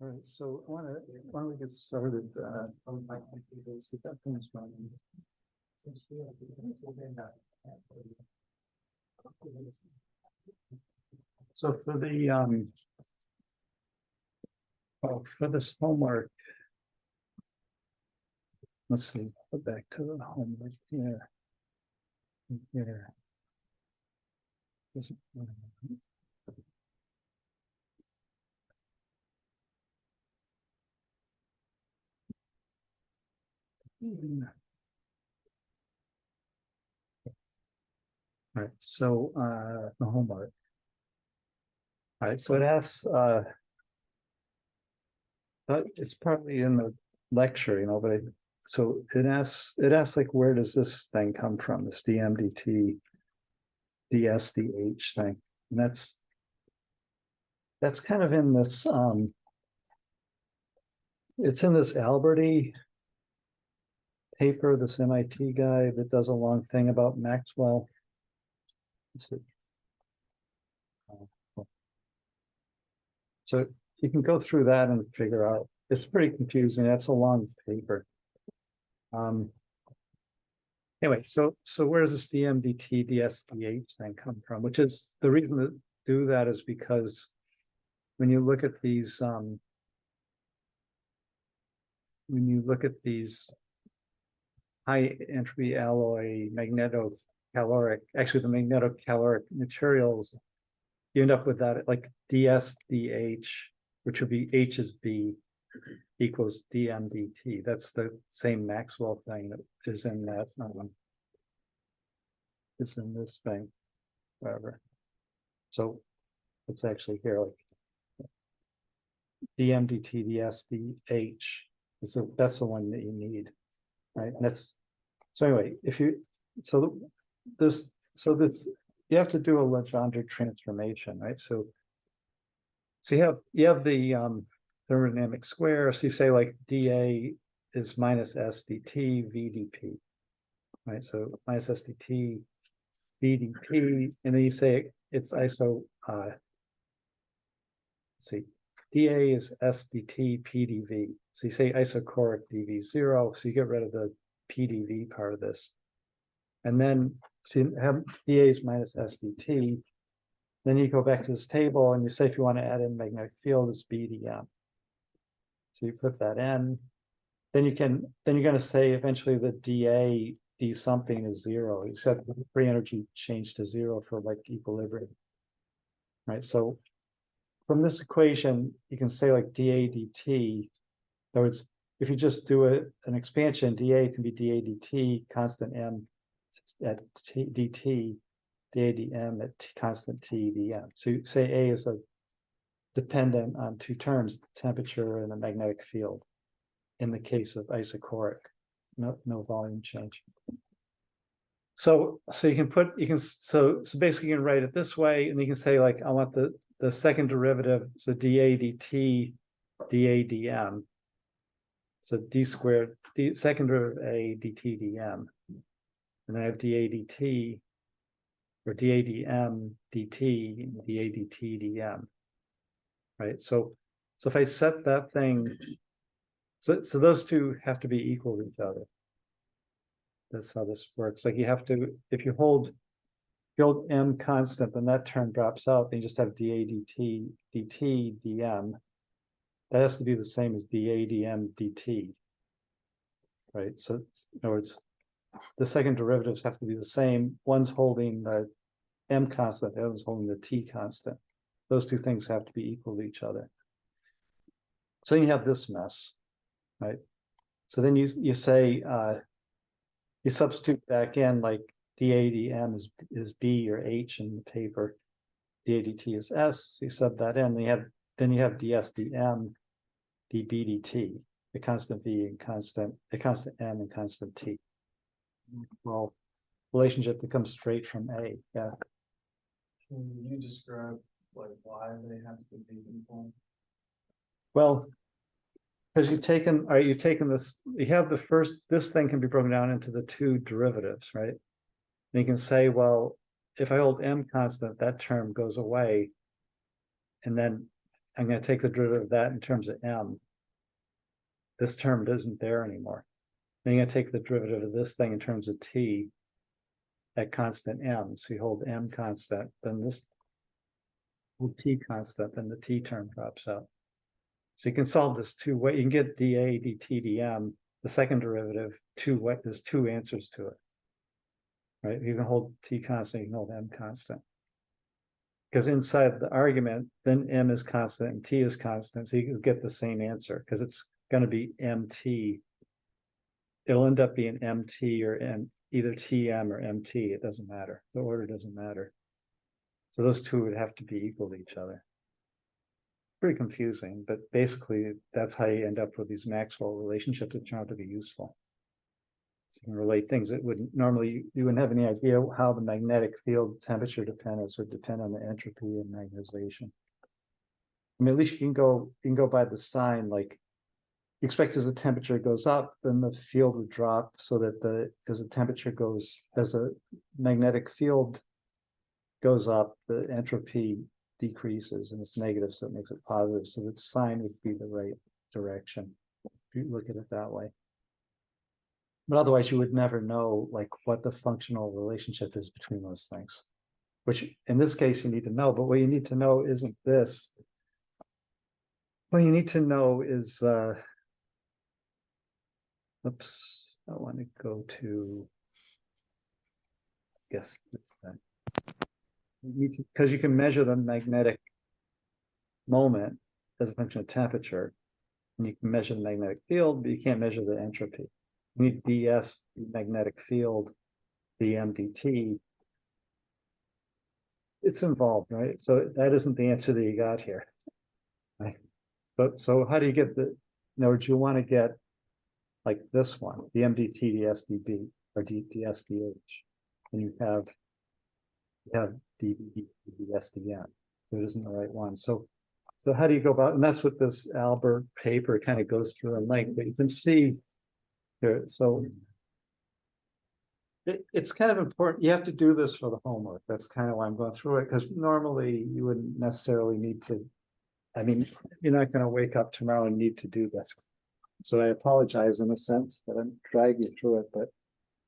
All right, so why don't we get started? See if that thing's running. So for the for this homework, let's see, go back to the homework here. Here. All right, so the homework. All right, so it asks, it's partly in the lecture, you know, but so it asks like, where does this thing come from? This DMDT, DSDH thing, and that's kind of in this. It's in this Alberti paper, this MIT guy that does a long thing about Maxwell. So you can go through that and figure out. It's pretty confusing. That's a long paper. Anyway, so where does this DMDT, DSDH thing come from? Which is the reason to do that is because when you look at these, high entropy alloy magnetocaloric, actually the magnetocaloric materials, you end up with that like DSDH, which would be H is B equals DMDT. That's the same Maxwell thing that is in that. It's in this thing, whatever. So it's actually here, like DMDT, DSDH. So that's the one that you need, right? And that's so anyway. If you this you have to do a Legendre transformation, right? So you have the thermodynamic square. So you say like dA is minus SDT VDP, right? So minus SDT VDP, and then you say it's iso. Let's see, dA is SDT PDV. So you say isochoric dV0. So you get rid of the PDV part of this, and then so you have dA is minus SDT. Then you go back to this table and you say if you want to add in magnetic field, it's BDM. So you put that in. Then you're going to say eventually the dA d something is 0, except free energy changed to 0 for like equilibrium. Right. So from this equation, you can say like dA dt. In other words, if you just do an expansion, dA can be dA dt constant m at dt. dAdm at constant T dm. So you say A is dependent on two terms, temperature and the magnetic field. In the case of isochoric, no volume change. So basically you can write it this way, and you can say like I want the second derivative, so dA dt dA dm. So d squared, the second derivative A dt dm, and then I have dA dt. Or dAdm dt, dA dt dm, right? So if I set that thing, so those two have to be equal to each other. That's how this works. Like you have to, if you hold m constant, then that term drops out. Then you just have dA dt dt dm. That has to be the same as dA dm dt, right? So in other words, the second derivatives have to be the same. One's holding the M constant, the other one's holding the T constant. Those two things have to be equal to each other. So you have this mess, right? So then you say you substitute back in like dAdm is B or H in the paper, dAdt is S. So you sub that in. Then you have dsdm, dB dt, the constant V and constant M and constant T. Well, relationship that comes straight from A. Yeah. Can you describe like why they have to be equal? Well, because you've taken this, you have the first, this thing can be broken down into the two derivatives, right? And you can say, well, if I hold M constant, that term goes away. And then I'm going to take the derivative of that in terms of M. This term isn't there anymore. Then you're going to take the derivative of this thing in terms of T at constant M. So you hold M constant, then this hold T constant, then the T term drops out. So you can solve this two ways. You can get dA, dt, dm, the second derivative, there's two answers to it. Right? You can hold T constant, you can hold M constant. Because inside the argument, then M is constant and T is constant. So you can get the same answer because it's going to be MT. It'll end up being MT or either TM or MT. It doesn't matter. The order doesn't matter. So those two would have to be equal to each other. Pretty confusing, but basically that's how you end up with these Maxwell relationships that turn out to be useful. So you can relate things that wouldn't normally, you wouldn't have any idea how the magnetic field temperature dependence would depend on the entropy and magnetization. I mean, at least you can go by the sign, like you expect as the temperature goes up, then the field would drop so that as the magnetic field goes up, the entropy decreases and it's negative, so it makes it positive. So the sign would be the right direction if you look at it that way. But otherwise, you would never know like what the functional relationship is between those things, which in this case you need to know. But what you need to know isn't this. What you need to know is, oops, I want to go to, I guess it's that. Because you can measure the magnetic moment as a function of temperature, and you can measure the magnetic field, but you can't measure the entropy. You need ds, the magnetic field, dm dt. It's involved, right? So that isn't the answer that you got here. Right? But so how do you get in other words, you want to get like this one, dm dt ds db or ds dh, and you have dB ds dm. So it isn't the right one. So how do you go about, and that's what this Albert paper kind of goes through in length, but you can see here, so it's kind of important. You have to do this for the homework. That's kind of why I'm going through it, because normally you wouldn't necessarily need to, I mean, you're not going to wake up tomorrow and need to do this. So I apologize in a sense that I'm dragging you through it, but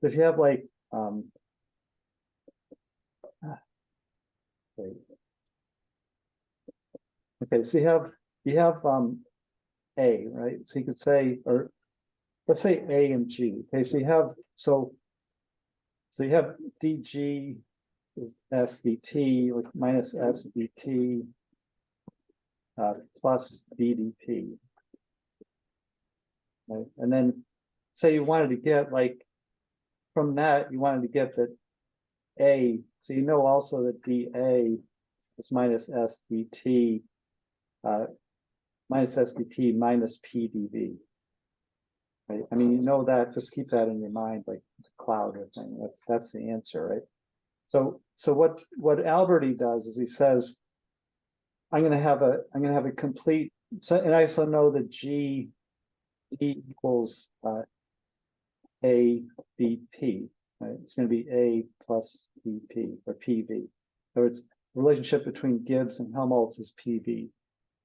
if you have like, okay, so you have A, right? So you could say, or let's say A and G. Okay, so you have dG is S dt, like minus S dt plus dDp. Right? And then say you wanted to get like from that, you wanted to get that A, so you know also that dA is minus S dt minus S dt minus PdV. Right? I mean, you know that, just keep that in your mind, like the cloud or thing. That's the answer, right? So what Alberti does is he says, I'm gonna have a complete, so, and I also know that G equals A BP, right? It's gonna be A plus BP or PV. So it's relationship between Gibbs and Helmholtz is PV,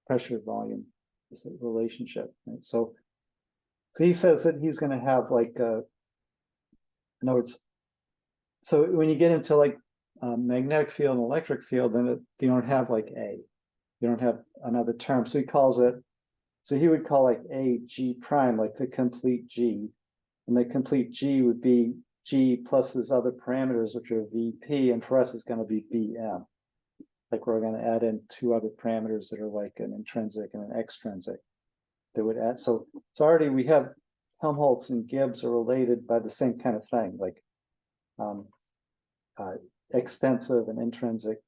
pressure volume, is a relationship, right? So he says that he's going to have like, in other words, so when you get into like magnetic field and electric field, then you don't have like A, you don't have another term. So he calls it, so he would call like A G prime, like the complete G, and the complete G would be G plus his other parameters, which are VP, and for us, it's going to be BM. Like we're going to add in two other parameters that are like an intrinsic and an extrinsic. That would add, so already we have Helmholtz and Gibbs are related by the same kind of thing, like extensive and intrinsic,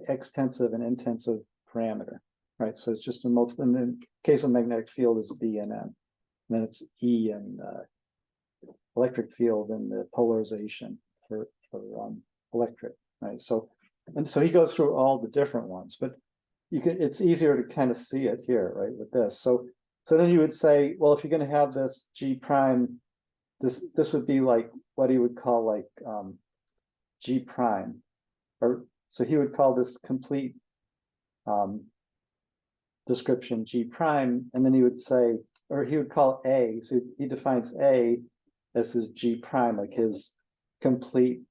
extensive and intensive parameter, right? So it's just a multiple. In the case of magnetic field is B and N, and then it's E and electric field and the polarization for electric, right? So he goes through all the different ones, but you can, it's easier to kind of see it here, right, with this. So then you would say, well, if you're going to have this G prime, this would be like what he would call like G prime, or so he would call this complete description G prime, and then he would say, or he would call A, so he defines A as his G prime, like his complete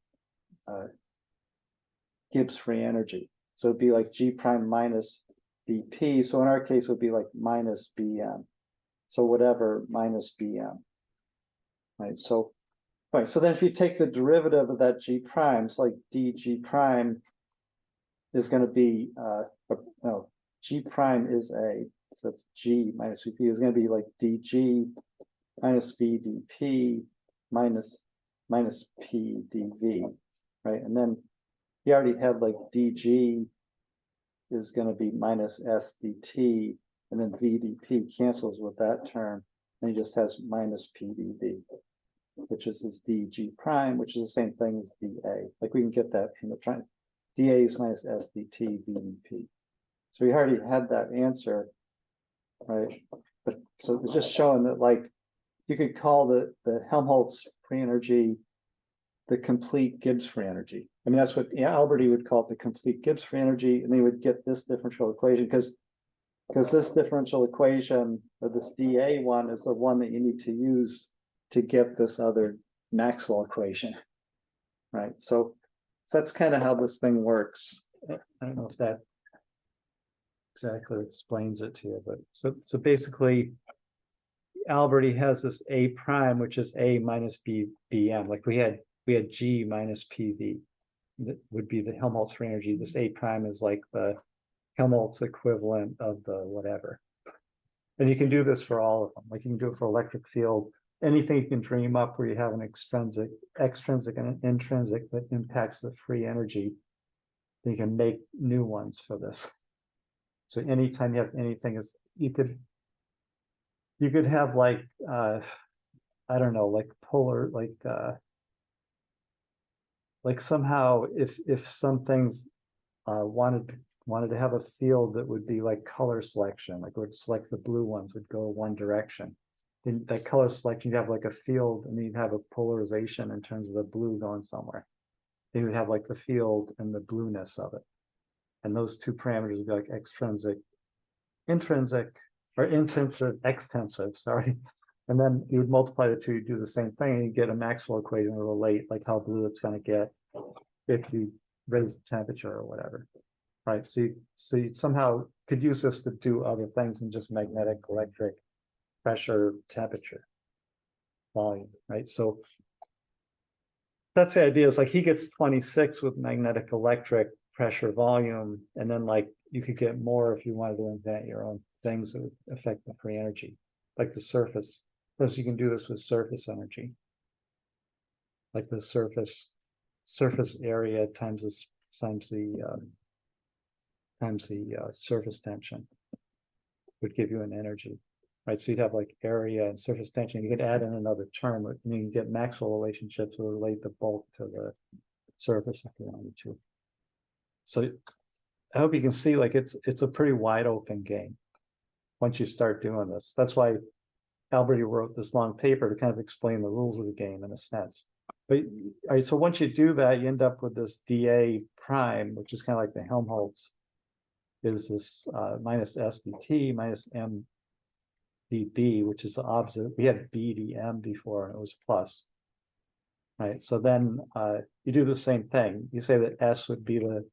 Gibbs free energy. So it'd be like G prime minus BP. So in our case, it would be like minus BM. So whatever minus BM, right? So, right. So then if you take the derivative of that G prime, it's like dG prime is going to be, no, G prime is A. So it's G minus VP is going to be like dG minus VdP minus PdV, right? And then he already had like dG is going to be minus SdT, and then VdP cancels with that term, and he just has minus PdV, which is his dG prime, which is the same thing as dA. Like we can get that from the trying. dA is minus SdT VdP. So we already had that answer, right? But so it's just showing that like you could call the Helmholtz free energy the complete Gibbs free energy. I mean, that's what Alberti would call it, the complete Gibbs free energy, and they would get this differential equation because this differential equation, or this dA one, is the one that you need to use to get this other Maxwell equation, right? So that's kind of how this thing works. I don't know if that exactly explains it to you, but so basically, Alberti has this A prime, which is A minus BM. Like we had G minus PV. That would be the Helmholtz free energy. This A prime is like the Helmholtz equivalent of the whatever. And you can do this for all of them. Like you can do it for electric field, anything you can dream up where you have an extrinsic and an intrinsic that impacts the free energy. You can make new ones for this. So anytime you have anything, is you could have like I don't know, like polar, like somehow if some things wanted to have a field that would be like color selection, like would select the blue ones would go one direction. Then that color selection, you have like a field, and then you'd have a polarization in terms of the blue going somewhere. Then you would have like the field and the blueness of it. And those two parameters would be like extrinsic, intrinsic, or intensive, extensive, sorry. And then you would multiply the two, you do the same thing, and you get a Maxwell equation to relate like how blue it's going to get if you raise the temperature or whatever, right? So you somehow could use this to do other things than just magnetic, electric, pressure, temperature, volume, right? So that's the idea. Is like he gets 26 with magnetic, electric, pressure, volume, and then like you could get more if you wanted to invent your own things that would affect the free energy, like the surface. Plus, you can do this with surface energy, like the surface area times the surface tension would give you an energy, right? So you'd have like area and surface tension. You could add in another term, and you can get Maxwell relationships that relate the bulk to the surface if you wanted to. So I hope you can see like it's a pretty wide open game once you start doing this. That's why Alberti wrote this long paper to kind of explain the rules of the game in a sense. But all right, so once you do that, you end up with this dA prime, which is kind of like the Helmholtz, is this minus SdT minus MdB, which is the opposite. We had BdM before, and it was plus. Right. So then you do the same thing. You say that S would be the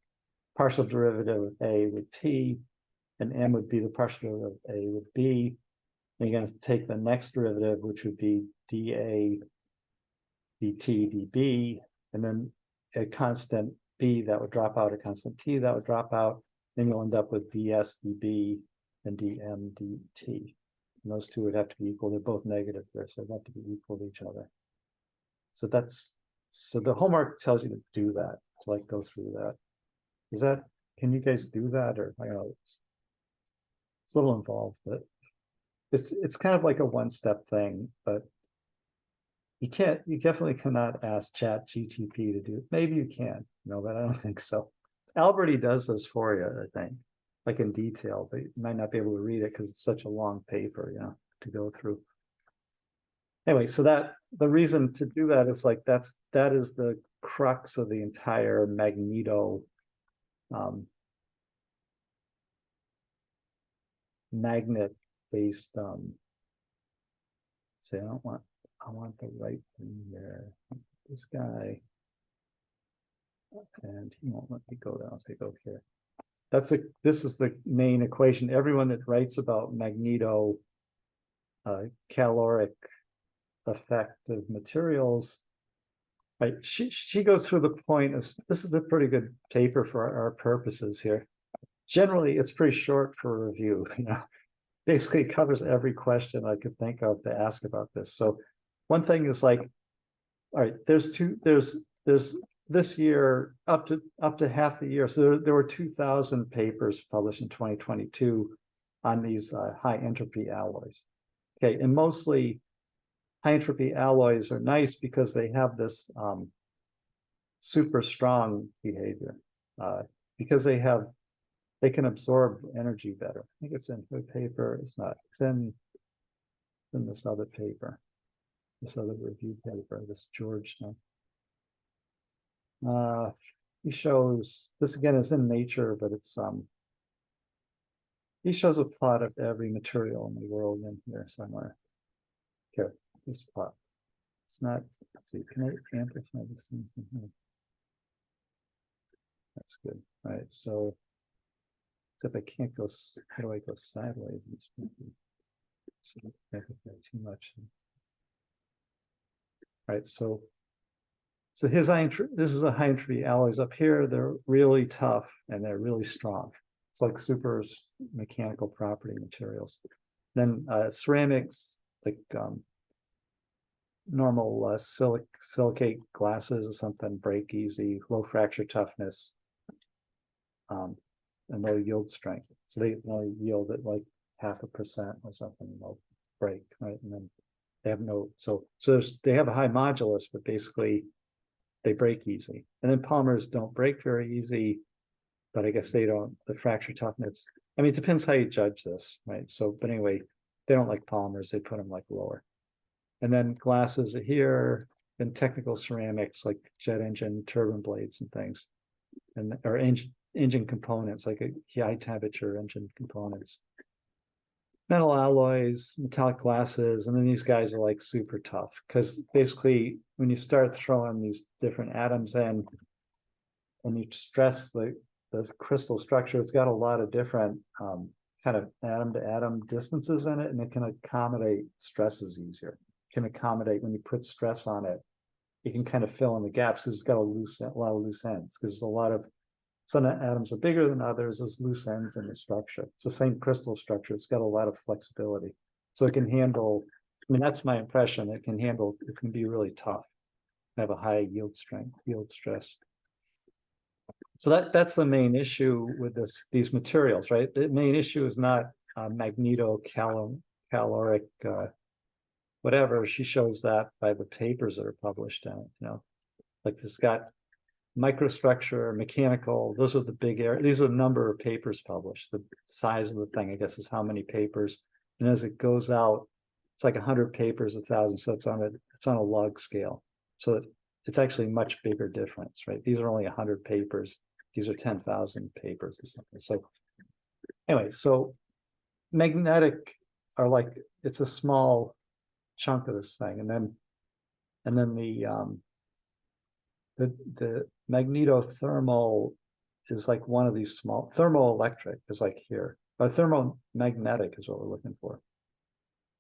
partial derivative of A with T, and M would be the partial derivative of A with B. And you're going to take the next derivative, which would be dA dt dB, and then a constant B that would drop out, a constant T that would drop out, then you'll end up with ds dB and dm dt. And those two would have to be equal. They're both negative there, so they have to be equal to each other. So the homework tells you to do that, to like go through that. Is that, can you guys do that? Or I don't know, it's a little involved, but it's kind of like a one-step thing, but you definitely cannot ask Chat GTP to do it. Maybe you can, but I don't think so. Alberti does this for you, I think, like in detail, but you might not be able to read it because it's such a long paper, to go through. Anyway, so that the reason to do that is like that is the crux of the entire magneto magnet based say I want the right thing there. This guy, and he won't let me go down. I'll say go here. This is the main equation. Everyone that writes about magneto caloric effect of materials, right? She goes through the point of, this is a pretty good paper for our purposes here. Generally, it's pretty short for review, basically covers every question I could think of to ask about this. So one thing is like, all right, there's this year up to half the year. So there were 2,000 papers published in 2022 on these high entropy alloys. Okay, and mostly high entropy alloys are nice because they have this super strong behavior because they can absorb energy better. I think it's in her paper. It's not. It's in this other paper, this other review paper, this George stuff. He shows, this again is in Nature, but it's he shows a plot of every material in the world in here somewhere. Here, this plot. It's not, let's see, can I amplify this thing from here? That's good. All right, so except I can't go, how do I go sideways? So too much. All right, so his this is a high entropy alloys up here. They're really tough and they're really strong. It's like super mechanical property materials. Then ceramics, like normal silicate glasses or something, break easy, low fracture toughness, and low yield strength. So they only yield at like 0.5% or something, they'll break, right? And then they have no, so they have a high modulus, but basically they break easy. And then polymers don't break very easy, but I guess they don't, the fracture toughness, I mean, it depends how you judge this, right? So, but anyway, they don't like polymers, they put them like lower. And then glasses are here, then technical ceramics like jet engine, turbine blades and things, and or engine components, like a high temperature engine components. Metal alloys, metallic glasses, and then these guys are like super tough because basically when you start throwing these different atoms in and you stress the crystal structure, it's got a lot of different kind of atom to atom distances in it, and it can accommodate stresses easier. It can accommodate when you put stress on it, it can kind of fill in the gaps because it's got a lot of loose ends because there's a lot of some atoms are bigger than others, there's loose ends in the structure. It's the same crystal structure. It's got a lot of flexibility. So it can handle, I mean, that's my impression. It can be really tough, have a high yield strength, yield stress. So that's the main issue with these materials, right? The main issue is not magnetocaloric, whatever. She shows that by the papers that are published on it, like this got microstructure, mechanical, those are the big areas. These are the number of papers published. The size of the thing, I guess, is how many papers. And as it goes out, it's like 100 papers, 1,000. So it's on a log scale. So it's actually a much bigger difference, right? These are only 100 papers. These are 10,000 papers or something. So anyway, so magnetic are like, it's a small chunk of this thing. And then the magnetothermal is like one of these small, thermoelectric is like here, but thermomagnetic is what we're looking for.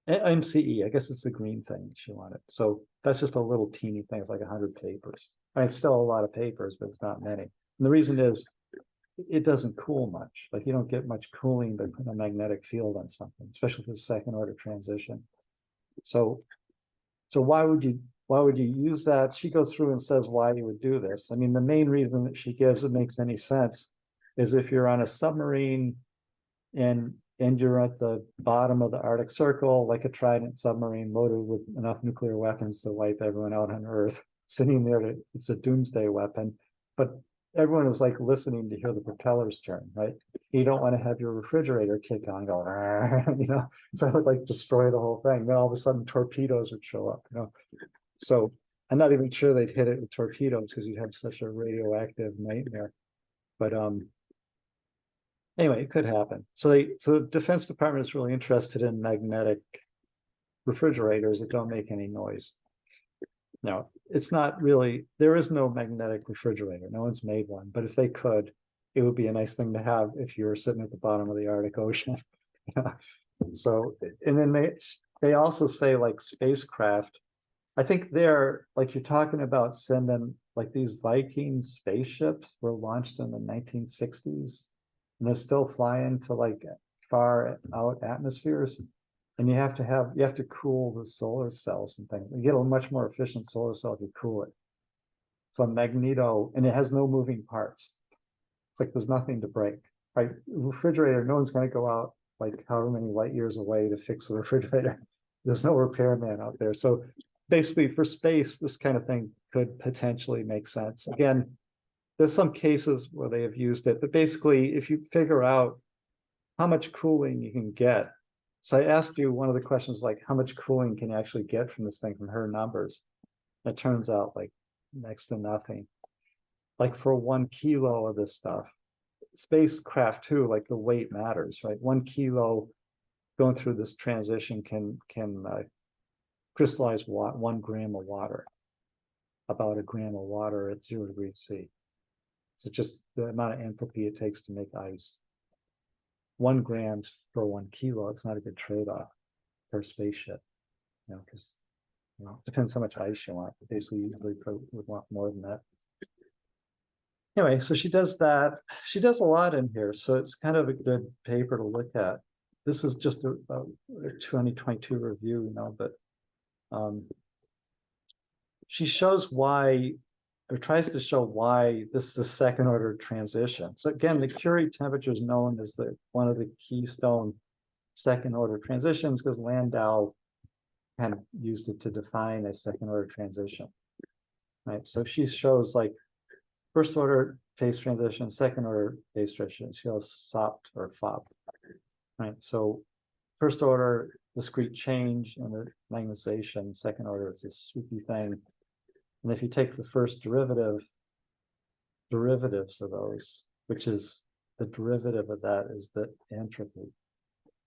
MCE, I guess it's the green thing she wanted. So that's just a little teeny thing. It's like 100 papers. I mean, it's still a lot of papers, but it's not many. And the reason is it doesn't cool much. Like you don't get much cooling by putting a magnetic field on something, especially for the second order transition. So why would you use that? She goes through and says why you would do this. I mean, the main reason that she gives it makes any sense is if you're on a submarine and you're at the bottom of the Arctic Circle, like a Trident submarine loaded with enough nuclear weapons to wipe everyone out on Earth, sitting there, it's a doomsday weapon. But everyone is like listening to hear the propellers turn, right? You don't want to have your refrigerator kick on, go, you know, so it would like destroy the whole thing. Then all of a sudden torpedoes would show up, you know. So I'm not even sure they'd hit it with torpedoes because you'd have such a radioactive nightmare. But anyway, it could happen. So the Defense Department is really interested in magnetic refrigerators that don't make any noise. Now, it's not really, there is no magnetic refrigerator. No one's made one, but if they could, it would be a nice thing to have if you're sitting at the bottom of the Arctic Ocean. So, and then they also say like spacecraft. I think they're like you're talking about sending like these Viking spaceships were launched in the 1960s and they're still flying to like far out atmospheres. And you have to cool the solar cells and things. You get a much more efficient solar cell if you cool it. So magneto, and it has no moving parts. It's like there's nothing to break. Right? Refrigerator, no one's going to go out like however many light years away to fix a refrigerator. There's no repairman out there. So basically for space, this kind of thing could potentially make sense. Again, there's some cases where they have used it, but basically if you figure out how much cooling you can get. So I asked you one of the questions like how much cooling can you actually get from this thing from her numbers? It turns out like next to nothing. Like for 1 kilo of this stuff, spacecraft too, like the weight matters, right? 1 kilo going through this transition can crystallize 1 gram of water, about a gram of water at 0 degrees C. So just the amount of enthalpy it takes to make ice. 1 gram for 1 kilo, it's not a good trade-off per spaceship, you know, because you know, it depends how much ice you want. Basically, you usually would want more than that. Anyway, so she does that. She does a lot in here, so it's kind of a good paper to look at. This is just a 2022 review, you know, but she shows why, or tries to show why this is a second order transition. So again, the Curie temperature is known as one of the keystone second order transitions because Landau kind of used it to define a second order transition. Right. So she shows like first order phase transition, second order phase transition. She has SOPT or FOP. Right. So first order discrete change and the magnetization, second order is this swoopy thing. And if you take the first derivatives of those, which is the derivative of that is the entropy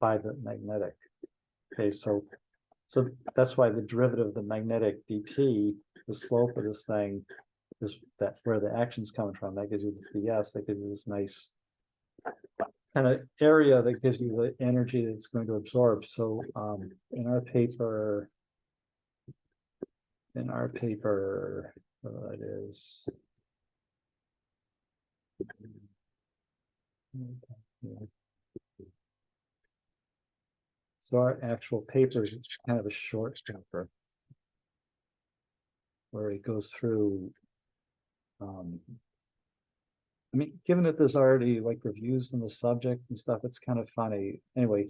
by the magnetic. Okay, so that's why the derivative of the magnetic dt, the slope of this thing, is that where the action's coming from. That gives you the ds, that gives you this nice kind of area that gives you the energy that it's going to absorb. So in our paper, it is. So our actual paper is kind of a short paper where it goes through. I mean, given that there's already like reviews on the subject and stuff, it's kind of funny. Anyway,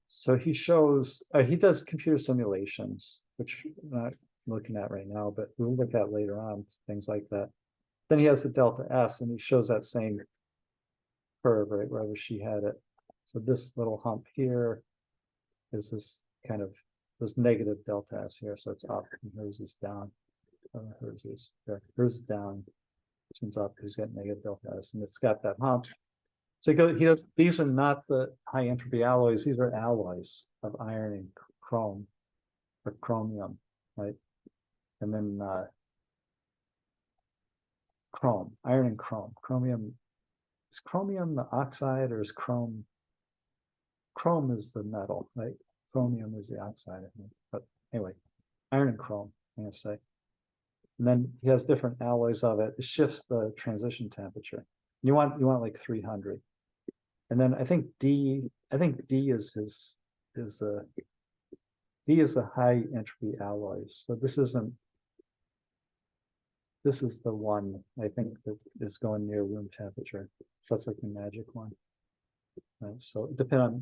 so he shows, he does computer simulations, which I'm not looking at right now, but we'll look at later on, things like that. Then he has the delta S and he shows that same curve, right, wherever she had it. So this little hump here is this kind of this negative delta S here. So it's up and hers is down. Hers is down. Turns up, he's got negative delta S and it's got that hump. So he does, these are not the high entropy alloys, these are alloys of iron and chrome or chromium, right? And then chrome, iron and chrome. Chromium, is chromium the oxide or is chrome? Chrome is the metal, right? chromium is the oxide, I think. But anyway, iron and chrome, I'm gonna say. And then he has different alloys of it. It shifts the transition temperature. You want like 300. And then I think D is D is a high entropy alloy. So this is the one I think that is going near room temperature. So that's like the magic one. Right, so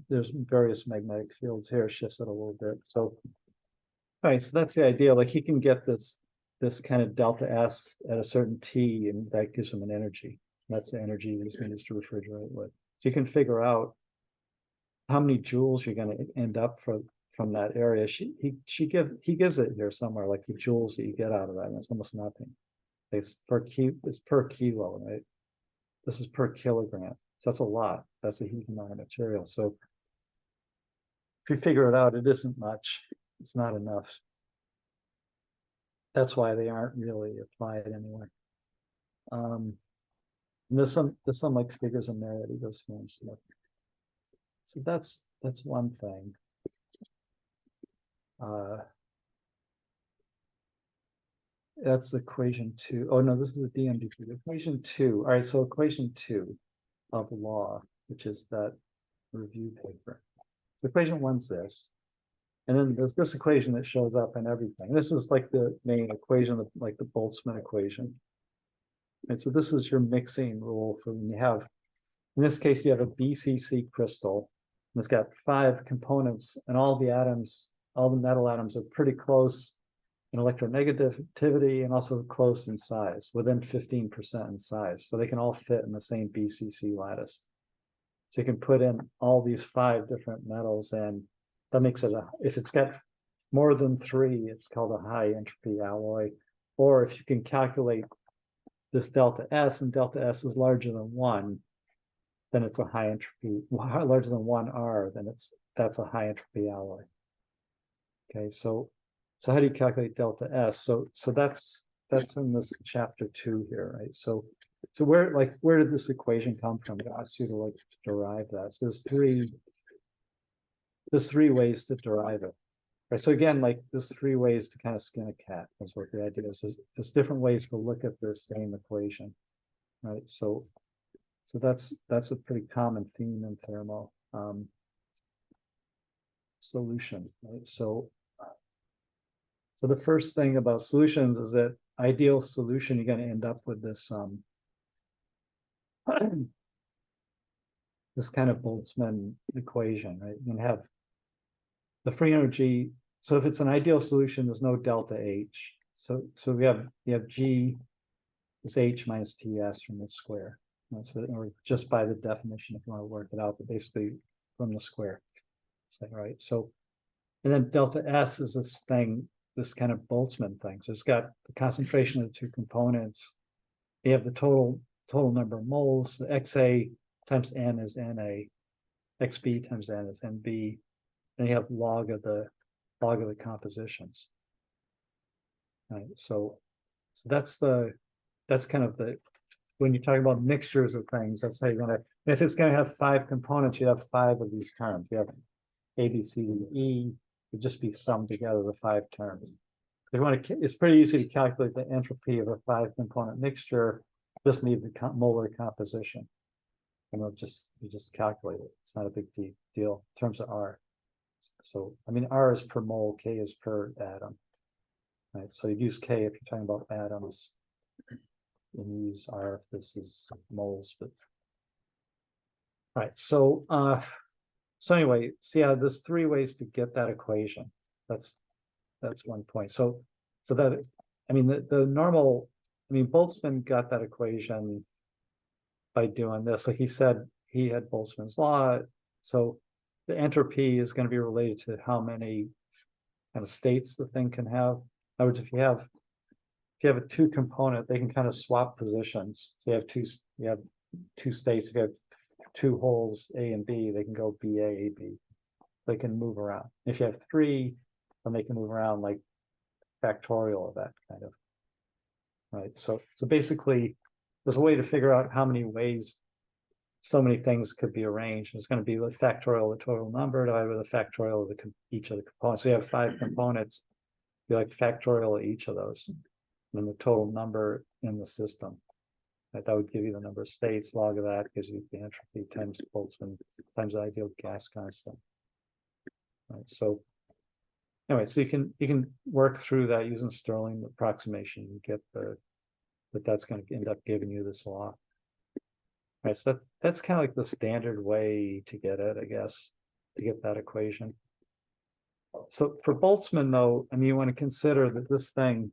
there's various magnetic fields here, shifts it a little bit. So, all right, so that's the idea. Like he can get this kind of delta S at a certain T, and that gives him an energy. That's the energy he's going to use to refrigerate with. So you can figure out how many joules you're going to end up from that area. He gives it here somewhere, like the joules that you get out of that, and it's almost nothing. It's per kilo, right? This is per kilogram. So that's a lot. That's a huge amount of material. So if you figure it out, it isn't much. It's not enough. That's why they aren't really applied anywhere. And there's some like figures of merit he goes through and stuff. So that's one thing. That's equation 2. Oh no, this is a DMD2. Equation 2. All right, so equation 2 of law, which is that review paper. Equation 1's this. And then there's this equation that shows up in everything. This is like the main equation, like the Boltzmann equation. And so this is your mixing rule for when you have, in this case, you have a BCC crystal. And it's got 5 components, and all the atoms, all the metal atoms are pretty close in electronegativity and also close in size, within 15% in size. So they can all fit in the same BCC lattice. So you can put in all these 5 different metals, and that makes it if it's got more than 3, it's called a high entropy alloy. Or if you can calculate this delta S, and delta S is larger than 1, then it's a high entropy, larger than 1R, then that's a high entropy alloy. Okay, so how do you calculate delta S? So that's in this chapter 2 here, right? So where did this equation come from? I asked you to like derive that. So there's 3 ways to derive it. Right. So again, like there's 3 ways to kind of skin a cat. That's what the idea is. There's different ways to look at this same equation. Right. So that's a pretty common theme in thermo solution. Right. So the first thing about solutions is that ideal solution, you're going to end up with this this kind of Boltzmann equation, right? You can have the free energy. So if it's an ideal solution, there's no delta H. So you have G is H minus TS from the square. So, or just by the definition, if you want to work it out, but basically from the square. So, right. So, and then delta S is this thing, this kind of Boltzmann thing. So it's got the concentration of the 2 components. You have the total number of moles. The XA times N is NA. XB times N is NB. And you have log of the compositions. Right. So that's kind of the, when you're talking about mixtures of things, that's how you're gonna, if it's gonna have 5 components, you have 5 of these terms. You have A, B, C, D, E, would just be summed together, the 5 terms. If you want to, it's pretty easy to calculate the entropy of a 5-component mixture. Just need the molar composition. And you just calculate it. It's not a big deal in terms of R. So I mean, R is per mole, K is per atom. Right. So you use K if you're talking about atoms. And you use R if this is moles, but right. So anyway, see how there's 3 ways to get that equation. That's one point. So that, I mean, the normal, I mean, Boltzmann got that equation by doing this. Like he said, he had Boltzmann's law. So the entropy is going to be related to how many kind of states the thing can have. In other words, if you have a 2-component, they can kind of swap positions. So you have two states. If you have 2 holes, A and B, they can go B, A, B. They can move around. If you have 3, then they can move around like factorial of that kind of. Right. So basically, there's a way to figure out how many ways so many things could be arranged. It's going to be the factorial of the total number divided by the factorial of each of the components. So you have 5 components, you like factorial of each of those, and then the total number in the system. Right? That would give you the number of states. Log of that gives you the entropy times Boltzmann times the ideal gas constant. Right? So anyway, so you can work through that using Stirling approximation and get that's going to end up giving you this law. Right, so that's kind of like the standard way to get it, I guess, to get that equation. So for Boltzmann, though, I mean, you want to consider that this thing,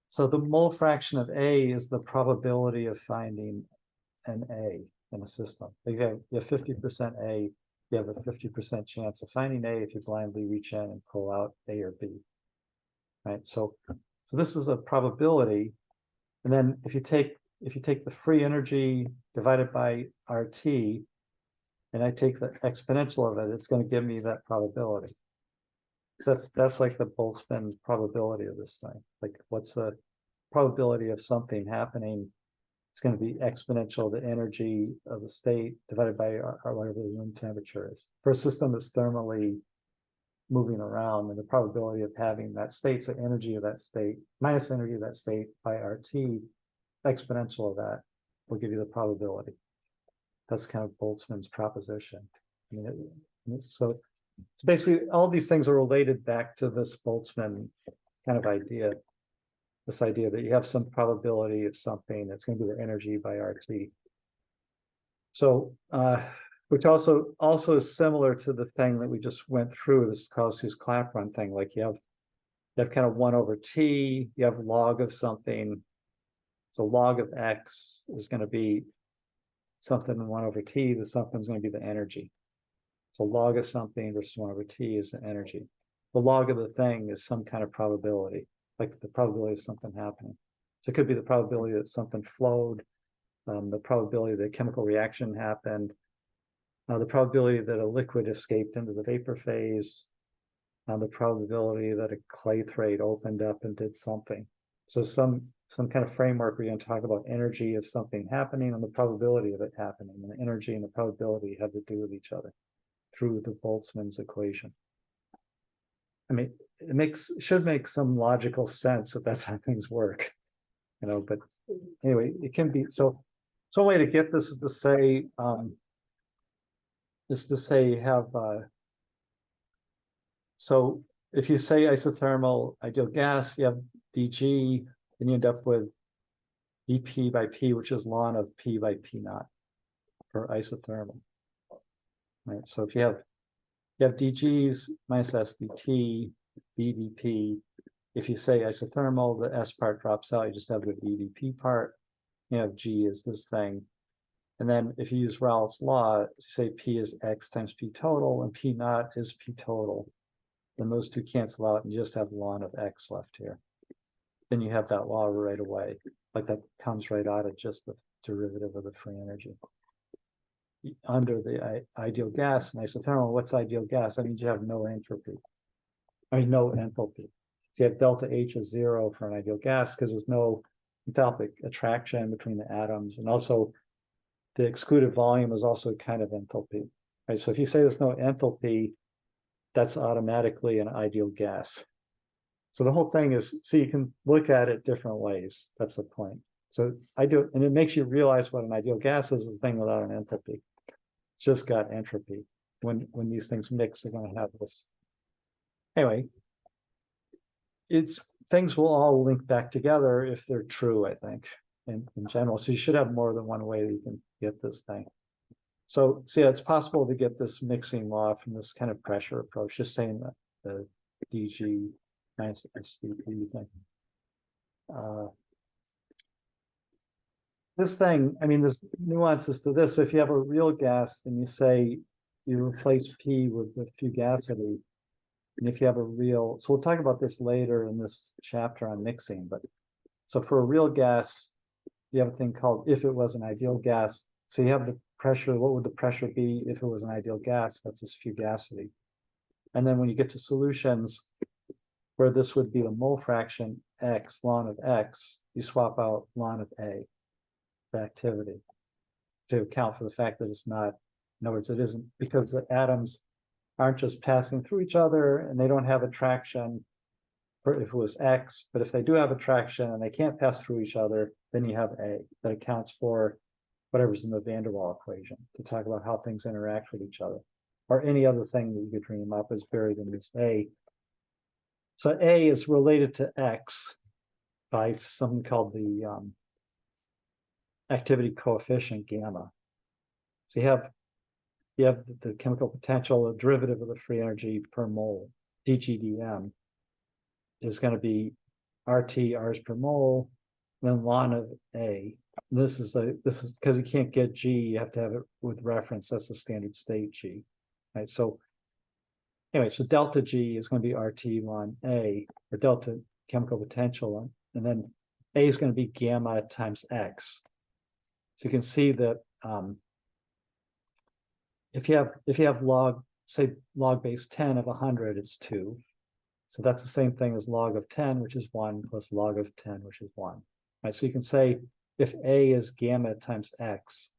so the mole fraction of A is the probability of finding an A in a system. You have 50% A, you have a 50% chance of finding A if you blindly reach in and pull out A or B. Right, so this is a probability, and then if you take the free energy divided by RT, and I take the exponential of it, it's going to give me that probability. So that's like the Boltzmann probability of this thing. Like, what's the probability of something happening? It's going to be exponential the energy of the state divided by whatever the room temperature is. For a system that's thermally moving around, and the probability of having that state's the energy of that state minus energy of that state by RT, exponential of that will give you the probability. That's kind of Boltzmann's proposition. I mean, so basically all these things are related back to this Boltzmann kind of idea. This idea that you have some probability of something that's going to be the energy by RT. So, which also is similar to the thing that we just went through, this Clausius-Clapeyron thing. Like you have kind of 1 over T, you have log of something. So log of X is going to be something 1 over T, the something's going to be the energy. So log of something versus 1 over T is the energy. The log of the thing is some kind of probability, like the probability of something happening. So it could be the probability that something flowed, the probability that a chemical reaction happened, the probability that a liquid escaped into the vapor phase, the probability that a clathrate opened up and did something. So some kind of framework where you're going to talk about energy of something happening and the probability of it happening. And the energy and the probability have to do with each other through the Boltzmann's equation. I mean, it should make some logical sense that that's how things work, you know, but anyway, it can be. So one way to get this is to say, so if you say isothermal ideal gas, you have dG, then you end up with dP by P, which is ln of P by P naught for isothermal. Right. So if you have dGs minus SDT, BDP. If you say isothermal, the S part drops out, you just have the BDP part. You have G is this thing. And then if you use Raoult's law, say P is X times P total, and P naught is P total. Then those two cancel out, and you just have ln of X left here. Then you have that law right away. Like that comes right out of just the derivative of the free energy. Under the ideal gas and isothermal, what's ideal gas? That means you have no entropy. I mean, no enthalpy. So you have delta H is 0 for an ideal gas because there's no enthalpic attraction between the atoms. And also the excluded volume is also kind of enthalpy. Right? So if you say there's no enthalpy, that's automatically an ideal gas. So the whole thing is, so you can look at it different ways. That's the point. So and it makes you realize what an ideal gas is, a thing without an enthalpy. It's just got entropy. When these things mix, they're going to have this. Anyway, things will all link back together if they're true, I think, in general. So you should have more than one way that you can get this thing. So yeah, it's possible to get this mixing law from this kind of pressure approach, just saying that the dG minus SDP thing. This thing, I mean, there's nuances to this. So if you have a real gas and you say you replace P with the fugacity, and if you have a real, so we'll talk about this later in this chapter on mixing, but so for a real gas, you have a thing called if it was an ideal gas. So you have the pressure, what would the pressure be if it was an ideal gas? That's this fugacity. And then when you get to solutions where this would be the mole fraction X, ln of X, you swap out ln of A, the activity. to account for the fact that it's not, in other words, it isn't, because the atoms aren't just passing through each other and they don't have attraction if it was X, but if they do have attraction and they can't pass through each other, then you have A that accounts for whatever's in the van der Waal equation to talk about how things interact with each other, or any other thing that you could dream up is buried in this A. So A is related to X by something called the activity coefficient gamma. So you have the chemical potential, the derivative of the free energy per mole, dGdm, is going to be RT, R's per mole, then ln of A. This is because you can't get G, you have to have it with reference. That's the standard state G, right? So anyway, so delta G is going to be RT ln A, or delta chemical potential, and then A is going to be gamma times X. So you can see that if you have log, say log base 10 of 100, it's 2. So that's the same thing as log of 10, which is 1, plus log of 10, which is 1. Right, so you can say if A is gamma times X,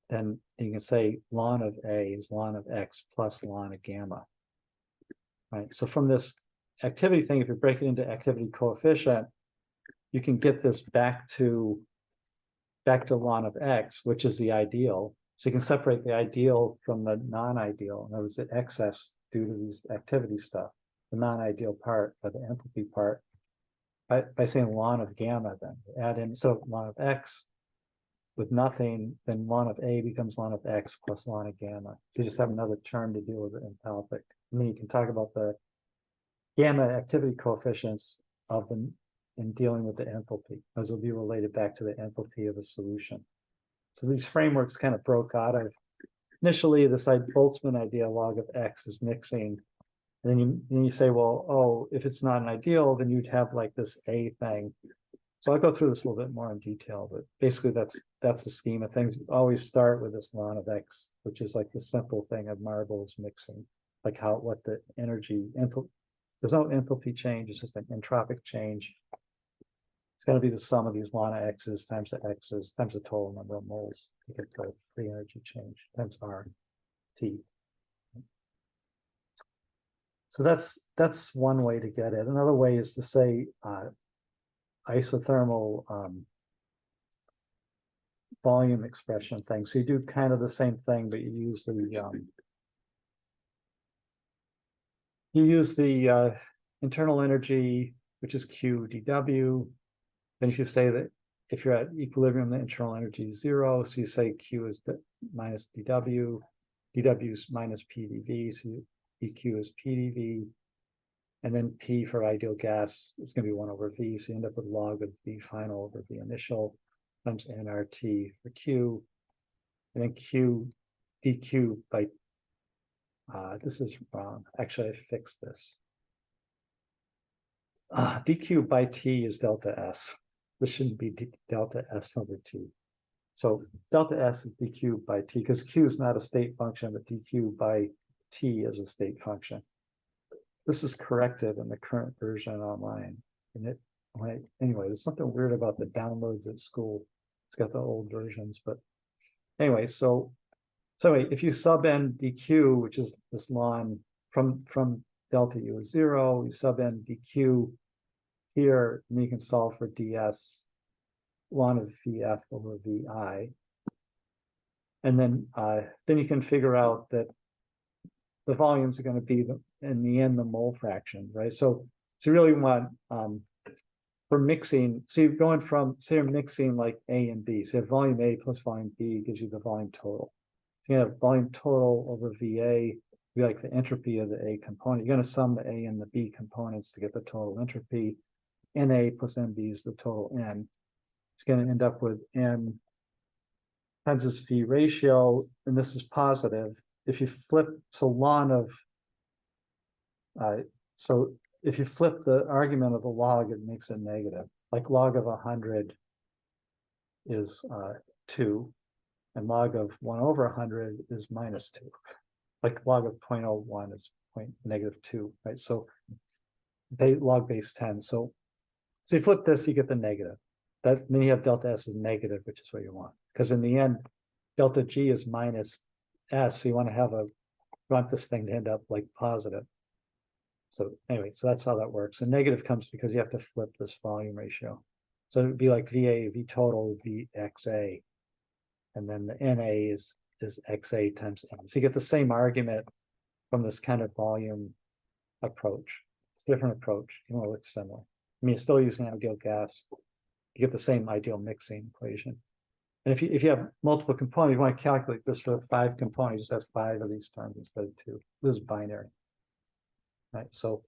then you can say ln of A is ln of X plus ln of gamma. Right, so from this activity thing, if you break it into activity coefficient, you can get this back to ln of X, which is the ideal. So you can separate the ideal from the non-ideal. In other words, the excess due to these activity stuff, the non-ideal part, or the enthalpy part, by saying ln of gamma, then add in, so ln of X with nothing, then ln of A becomes ln of X plus ln of gamma. So you just have another term to deal with the enthalpic. And then you can talk about the gamma activity coefficients of them in dealing with the enthalpy. Those will be related back to the enthalpy of a solution. So these frameworks kind of broke out of, initially this Boltzmann idea log of X is mixing. And then you say, well, oh, if it's not an ideal, then you'd have like this A thing. So I'll go through this a little bit more in detail, but basically that's the scheme of things. Always start with this ln of X, which is like the simple thing of marbles mixing, like what the energy, there's no enthalpy change, it's just an entropic change. It's going to be the sum of these ln of X's times the X's times the total number of moles to get the free energy change times RT. So that's one way to get it. Another way is to say isothermal volume expression thing. So you do kind of the same thing, but you use the internal energy, which is Q dW. Then if you say that if you're at equilibrium, the internal energy is 0. So you say Q is minus dW, dW is minus PdV, so EQ is PdV, and then P for ideal gas is going to be 1 over V, so you end up with log of V final over V initial times nRT for Q, and then Q dQ by, this is wrong, actually I fixed this. dQ by T is delta S. This shouldn't be delta S over T. So delta S is dQ by T, because Q is not a state function, but dQ by T is a state function. This is corrected in the current version online. And anyway, there's something weird about the downloads at school. It's got the old versions, but anyway, so anyway, if you sub in dQ, which is this ln from delta U is 0, you sub in dQ here, and you can solve for ds ln of Vf over Vi. And then you can figure out that the volumes are going to be in the end the mole fraction, right? So you really want for mixing, so you're going from, say you're mixing like A and B. So you have volume A plus volume B gives you the volume total. So you have volume total over VA, be like the entropy of the A component. You're going to sum the A and the B components to get the total entropy. NA plus NB is the total N. It's going to end up with N times this V ratio, and this is positive. If you flip, so ln of, so if you flip the argument of the log, it makes it negative. Like log of 100 is 2, and log of 1 over 100 is minus 2. Like log of 0.01 is -2, right? So log base 10. So you flip this, you get the negative. Then you have delta S is negative, which is what you want. Because in the end, delta G is minus S, so you want to want this thing to end up like positive. So anyway, so that's how that works. And negative comes because you have to flip this volume ratio. So it would be like VA, V total would be XA. And then the NA is XA times N. So you get the same argument from this kind of volume approach. It's a different approach, even though it's similar. I mean, you're still using ideal gas. You get the same ideal mixing equation. And if you have multiple components, you want to calculate this for 5 components, you just have 5 of these terms instead of 2. This is binary. Right. So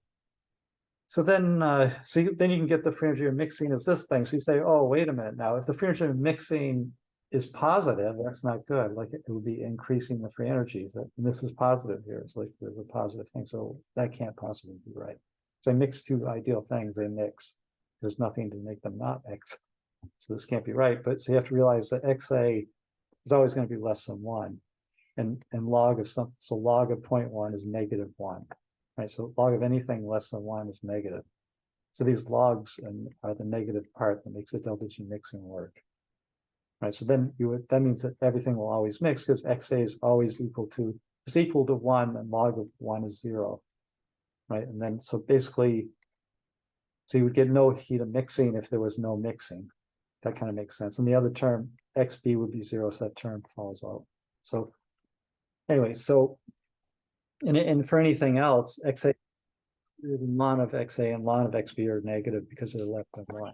then then you can get the free energy of mixing as this thing. So you say, oh, wait a minute now, if the free energy of mixing is positive, that's not good. Like it would be increasing the free energies. And this is positive here. It's like there's a positive thing. So that can't possibly be right. So I mix 2 ideal things, they mix. There's nothing to make them not X. So this can't be right. But so you have to realize that XA is always going to be less than 1. And log of something, so log of 0.1 is -1. Right, so log of anything less than 1 is negative. So these logs are the negative part that makes the delta G mixing work. Right, so then that means that everything will always mix because XA is always equal to 1 and log of 1 is 0. Right, and then so basically, so you would get no heat of mixing if there was no mixing. That kind of makes sense. And the other term, XB would be 0, so that term falls out. So anyway, so and for anything else, XA, ln of XA and ln of XB are negative because they're less than 1.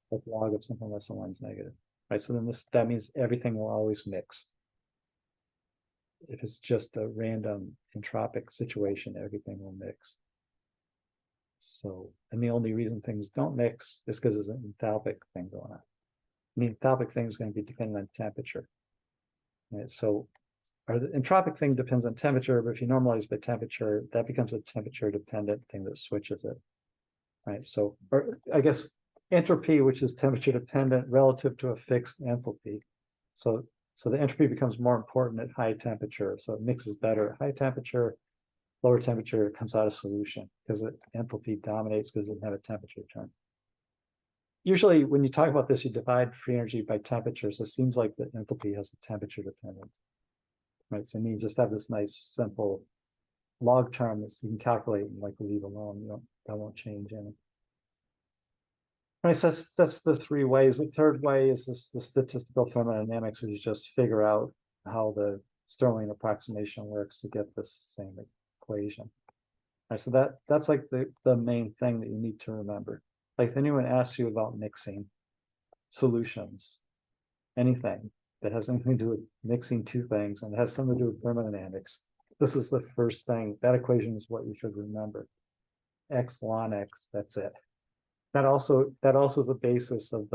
Like log of something less than 1 is negative. Right. So then that means everything will always mix. If it's just a random entropic situation, everything will mix. So, and the only reason things don't mix is because there's an enthalpic thing going on. And the enthalpic thing is going to be dependent on temperature. Right. So the entropic thing depends on temperature, but if you normalize by temperature, that becomes a temperature dependent thing that switches it. Right. So, or I guess entropy, which is temperature dependent relative to a fixed enthalpy. So the entropy becomes more important at high temperature. So it mixes better at high temperature. Lower temperature, it comes out of solution because the enthalpy dominates because it doesn't have a temperature term. Usually when you talk about this, you divide free energy by temperature. So it seems like the enthalpy has a temperature dependence. Right. So you just have this nice simple log term that you can calculate and like leave alone. That won't change any. Right, so that's the 3 ways. The third way is the statistical thermodynamics, which is just figure out how the Stirling approximation works to get this same equation. Right, so that's like the main thing that you need to remember. Like if anyone asks you about mixing solutions, anything that has anything to do with mixing 2 things and it has something to do with thermodynamics, this is the first thing. That equation is what you should remember. X ln X, that's it. That also is the basis of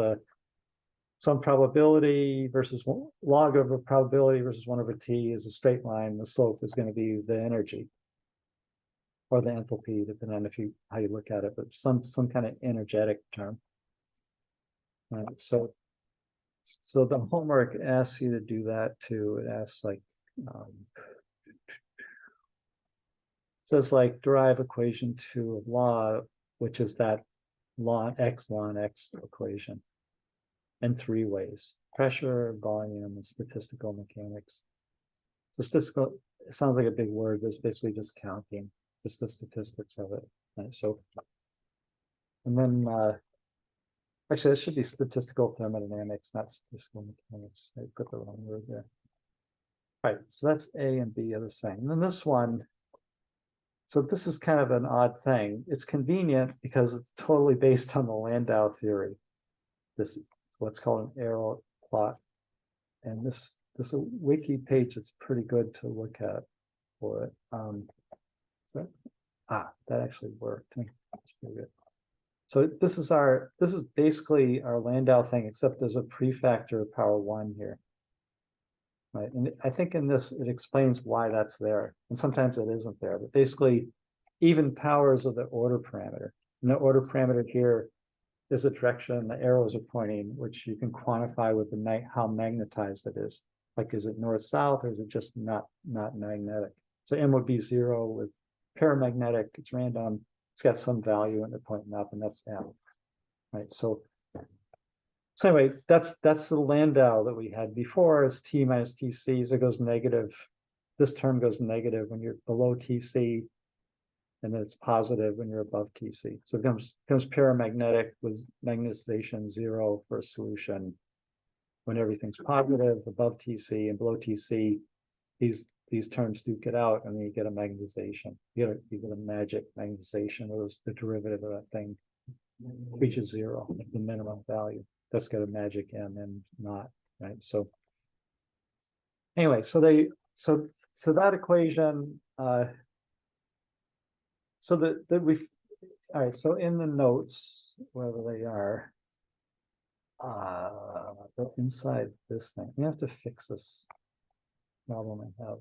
some probability versus log of a probability versus 1/t is a straight line. The slope is going to be the energy or the enthalpy, depending on how you look at it, but some kind of energetic term. Right. So the homework asks you to do that too. It asks like says like derive equation 2 of law, which is that ln X equation in 3 ways: pressure, volume, and statistical mechanics. So statistical, it sounds like a big word, but it's basically just counting, just the statistics of it. Right, so, and then actually, this should be statistical thermodynamics, not statistical mechanics. I put the wrong word there. All right, so that's A and B are the same. And then this one, so this is kind of an odd thing. It's convenient because it's totally based on the Landau theory. This is what's called an arrow plot. And this is a wiki page that's pretty good to look at for it. That actually worked. That's pretty good. So this is basically our Landau thing, except there's a prefactor of power 1 here. Right. And I think in this, it explains why that's there. And sometimes it isn't there. But basically, even powers of the order parameter. And the order parameter here is a direction the arrows are pointing, which you can quantify with how magnetized it is. Like, is it north-south or is it just not magnetic? So M would be 0 with paramagnetic, it's random, it's got some value and they're pointing up, and that's M. Right. So So anyway, that's the Landau that we had before. It's T minus TC, so it goes negative. This term goes negative when you're below TC, and then it's positive when you're above TC. So it becomes paramagnetic with magnetization 0 for a solution. When everything's positive above TC and below TC, these terms duke it out, and then you get a magnetization. You get a magic magnetization, where the derivative of that thing reaches 0, the minimum value. That's got a magic M and not, right? So anyway, so that equation, so that we, all right, so in the notes, wherever they are, inside this thing, we have to fix this problem I have.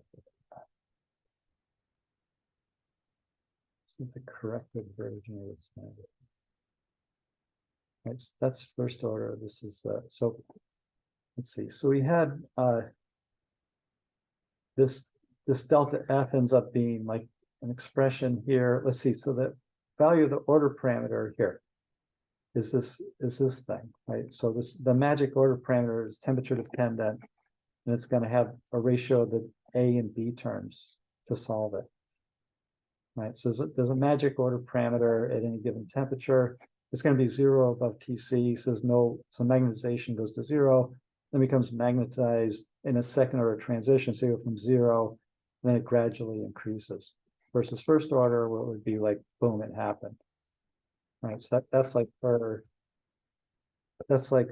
This is the corrected version of this thing. Right, so that's first order. This is so let's see. So we had this delta F ends up being like an expression here. Let's see. So the value of the order parameter here is this thing, right? So the magic order parameter is temperature dependent, and it's going to have a ratio of the A and B terms to solve it. Right. So there's a magic order parameter at any given temperature. It's going to be 0 above TC. So magnetization goes to 0, then becomes magnetized in a second order transition. So you go from 0, then it gradually increases. Versus first order, where it would be like, boom, it happened. Right. So that's like the that's like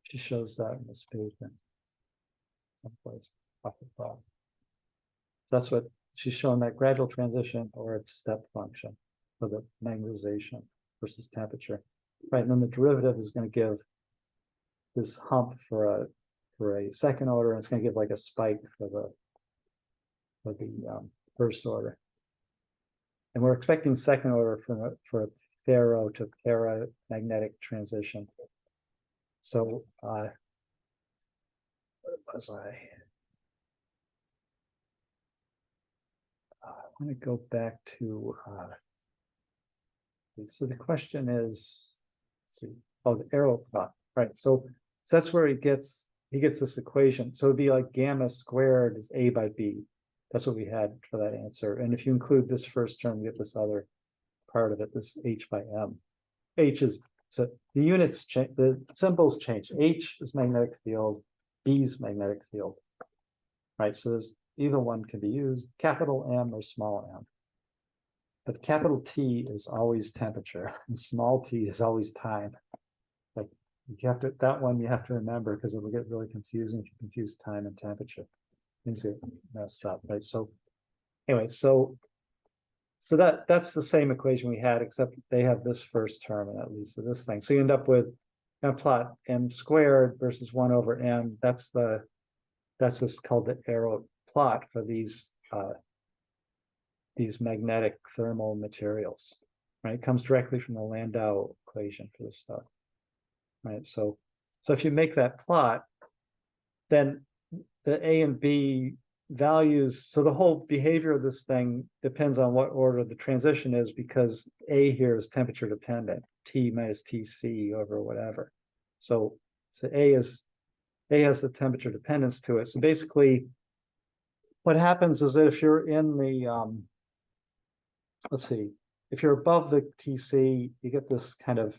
she shows that in this page in someplace off the top. So that's what she's showing, that gradual transition or a step function for the magnetization versus temperature. Right, and then the derivative is going to give this hump for a second order, and it's going to give like a spike for the first order. And we're expecting second order for a ferro to paramagnetic transition. So where was I? I'm going to go back to so the question is, let's see, oh, the arrow plot, right? So that's where he gets this equation. So it'd be like gamma squared is A by B. That's what we had for that answer. And if you include this first term, you get this other part of it, this H by M. H is, so the units change, the symbols change. H is magnetic field, B is magnetic field, right? So there's either one can be used, capital M or small m. But capital T is always temperature, and small t is always time. Like you have to, that one you have to remember, because it will get really confusing if you confuse time and temperature. Things get messed up, right? So anyway, so that's the same equation we had, except they have this first term, and that leads to this thing. So you end up with a plot m squared versus 1 over m. That's just called the arrow plot for these magnetic thermal materials, right? It comes directly from the Landau equation for this stuff, right? So if you make that plot, then the A and B values, so the whole behavior of this thing depends on what order the transition is, because A here is temperature dependent, T minus TC over whatever. So A has the temperature dependence to it. So basically what happens is that if you're in the, let's see, if you're above the TC, you get this kind of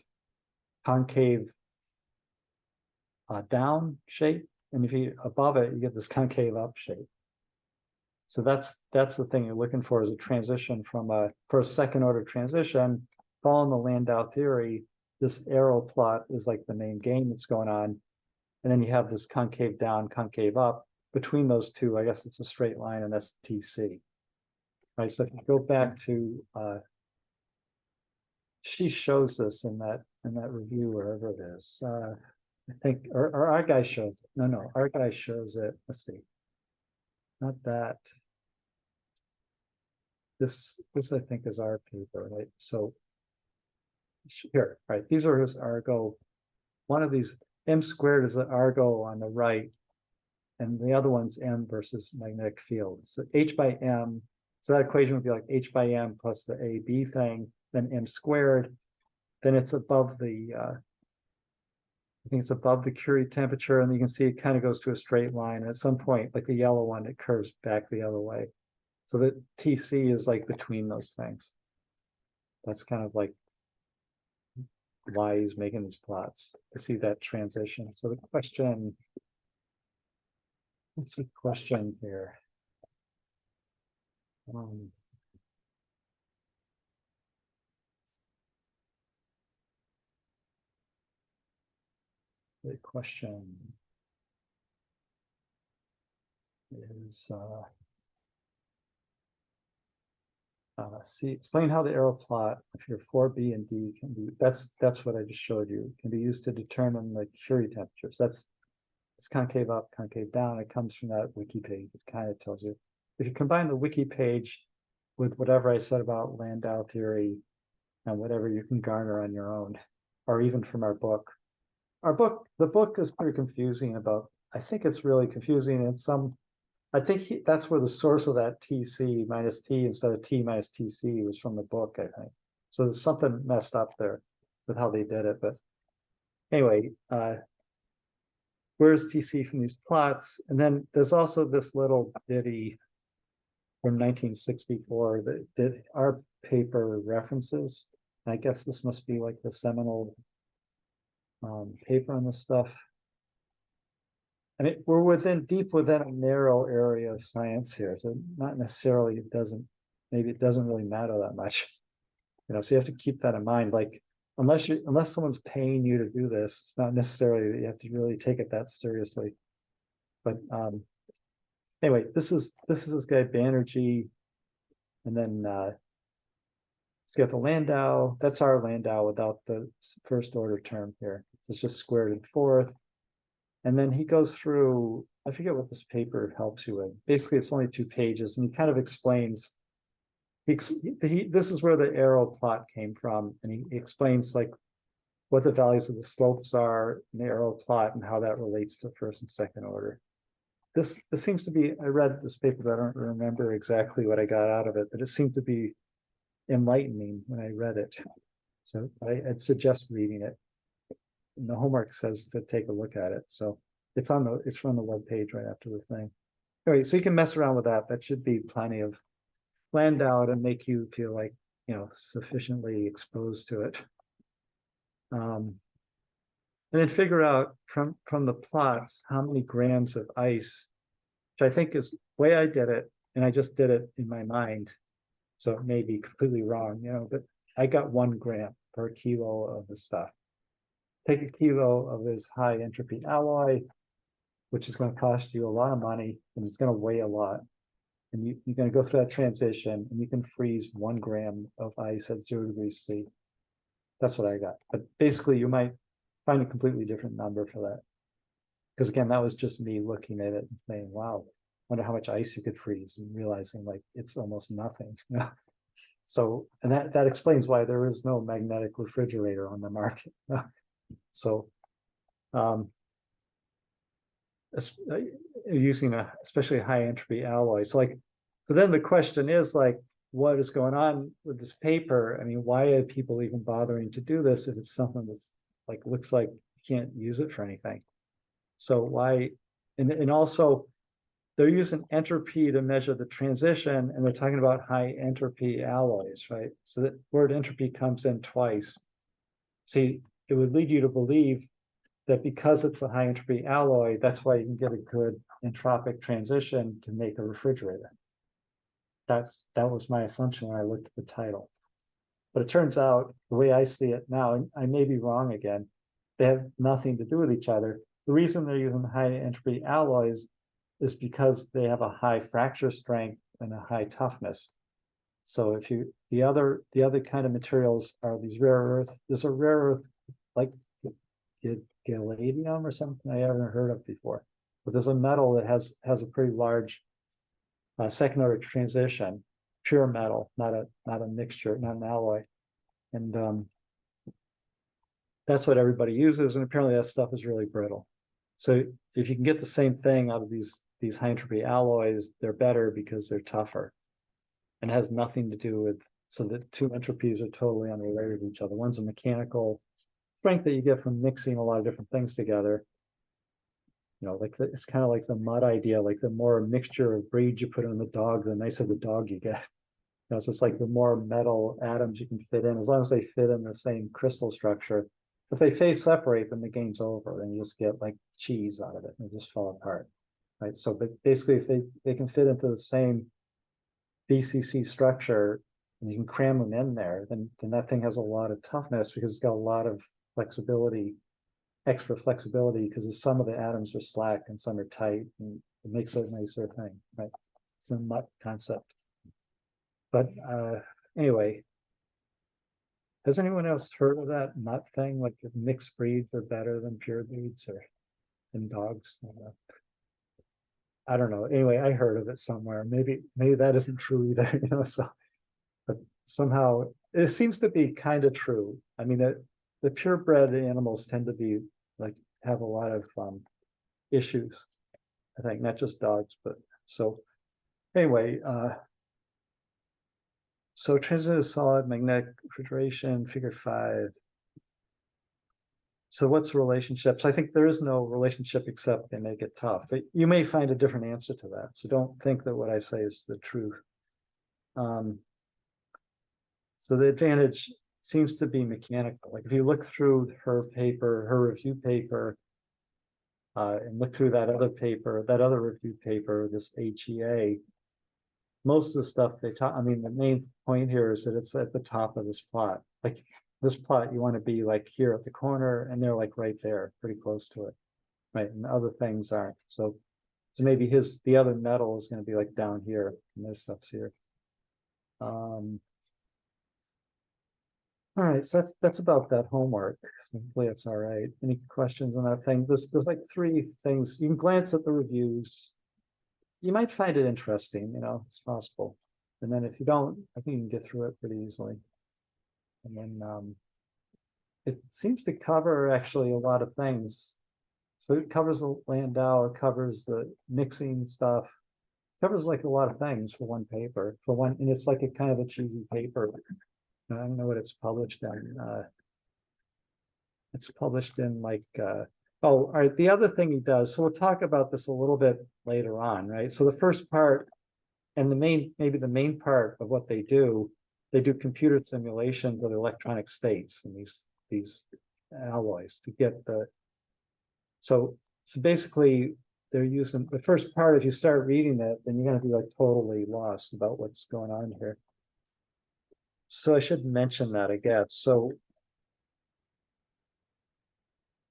concave down shape. And if you above it, you get this concave up shape. So that's the thing you're looking for, is a transition for a second order transition. Following the Landau theory, this arrow plot is like the main game that's going on. And then you have this concave down, concave up. Between those two, I guess it's a straight line, and that's TC. Right. So if you go back to she shows this in that review, wherever it is. I think, or our guy shows it. No, our guy shows it. Let's see. Not that. This I think is our paper, right? So here, right? These are his Argo. One of these, m squared is the Argo on the right, and the other one's M versus magnetic field. So H by M, so that equation would be like H by M plus the AB thing, then M squared. Then it's above the, I think it's above the Curie temperature, and you can see it kind of goes to a straight line. And at some point, like the yellow one, it curves back the other way. So the TC is like between those things. That's kind of like why he's making these plots, to see that transition. So the question, what's the question here? The question is, see, explain how the arrow plot of your 4B and D can be, that's what I just showed you, can be used to determine the Curie temperatures. That's, it's concave up, concave down. It comes from that wiki page. It kind of tells you. If you combine the wiki page with whatever I said about Landau theory and whatever you can garner on your own, or even from our book. The book is pretty confusing about, I think it's really confusing in some, I think that's where the source of that TC minus T instead of T minus TC was from the book, I think. So there's something messed up there with how they did it. But anyway, where's TC from these plots? And then there's also this little ditty from 1964 that our paper references. I guess this must be like the seminal paper on this stuff. I mean, we're deep within a narrow area of science here, so not necessarily maybe it doesn't really matter that much, so you have to keep that in mind. Like, unless someone's paying you to do this, it's not necessarily that you have to really take it that seriously. But anyway, this is this guy Banerjee, and then it's got the Landau. That's our Landau without the first order term here. It's just squared and fourth. And then he goes through, I forget what this paper helps you with. Basically, it's only 2 pages, and he kind of explains, this is where the arrow plot came from, and he explains like what the values of the slopes are in the arrow plot and how that relates to first and second order. This seems to be, I read this paper, but I don't remember exactly what I got out of it, but it seemed to be enlightening when I read it. So I'd suggest reading it. And the homework says to take a look at it. So it's from the web page right after the thing. Anyway, so you can mess around with that. That should be plenty of Landau to make you feel like, sufficiently exposed to it. And then figure out from the plots how many grams of ice, which I think is the way I did it, and I just did it in my mind. So it may be completely wrong, but I got 1 gram per kilo of the stuff. Take a kilo of this high entropy alloy, which is going to cost you a lot of money, and it's going to weigh a lot. And you're going to go through that transition, and you can freeze 1 gram of ice at 0 degrees C. That's what I got. But basically, you might find a completely different number for that. Because again, that was just me looking at it and saying, wow, I wonder how much ice you could freeze, and realizing like it's almost nothing. So, and that explains why there is no magnetic refrigerator on the market. So, using especially a high entropy alloy. So then the question is like, what is going on with this paper? I mean, why are people even bothering to do this if it's something that's like, looks like you can't use it for anything? So why, and also they're using entropy to measure the transition, and they're talking about high entropy alloys, right? So that word entropy comes in twice. See, it would lead you to believe that because it's a high entropy alloy, that's why you can get a good entropic transition to make a refrigerator. That was my assumption when I looked at the title. But it turns out, the way I see it now, and I may be wrong again, they have nothing to do with each other. The reason they're using high entropy alloys is because they have a high fracture strength and a high toughness. So if the other kind of materials are these rare earth, there's a rare earth like Palladium or something I haven't heard of before. But there's a metal that has a pretty large second order transition, pure metal, not a mixture, not an alloy. And that's what everybody uses, and apparently that stuff is really brittle. So if you can get the same thing out of these high entropy alloys, they're better because they're tougher. And has nothing to do with, so the two entropies are totally unrelated to each other. One's a mechanical strength that you get from mixing a lot of different things together. Like it's kind of like the mud idea, like the more mixture of breeds you put in the dog, the nicer the dog you get. So it's like the more metal atoms you can fit in, as long as they fit in the same crystal structure. If they phase separate, then the game's over. Then you just get like cheese out of it and it just fall apart. Right. So but basically if they can fit into the same BCC structure and you can cram them in there, then that thing has a lot of toughness because it's got a lot of flexibility, extra flexibility, because some of the atoms are slack and some are tight, and it makes it a nicer thing, right? It's a mutt concept. But anyway, has anyone else heard of that mutt thing? Like if mixed breeds are better than pure breeds or in dogs? I don't know. Anyway, I heard of it somewhere. Maybe that isn't true either, so but somehow it seems to be kind of true. I mean, the purebred animals tend to be like have a lot of issues, I think, not just dogs, but so anyway, so transitive solid magnetic refrigeration, figure 5. So what's relationships? I think there is no relationship except they make it tough. But you may find a different answer to that. So don't think that what I say is the truth. So the advantage seems to be mechanical. Like if you look through her paper, her review paper, and look through that other paper, that other review paper, this HEA, most of the stuff they talk, I mean, the main point here is that it's at the top of this plot. Like this plot, you want to be like here at the corner, and they're like right there, pretty close to it, right? And other things aren't. So maybe the other metal is going to be like down here, and this stuff's here. All right, so that's about that homework. Hopefully it's all right. Any questions on that thing? There's like 3 things. You can glance at the reviews. You might find it interesting, it's possible. And then if you don't, I think you can get through it pretty easily. And then it seems to cover actually a lot of things. So it covers the Landau, it covers the mixing stuff, covers like a lot of things for one paper, and it's like a kind of a cheesy paper. I don't know what it's published in. It's published in like, oh, all right. The other thing he does, so we'll talk about this a little bit later on, right? So the first part and maybe the main part of what they do computer simulations of electronic states and these alloys to get so basically they're using the first part. If you start reading it, then you're going to be like totally lost about what's going on here. So I should mention that, I guess. So,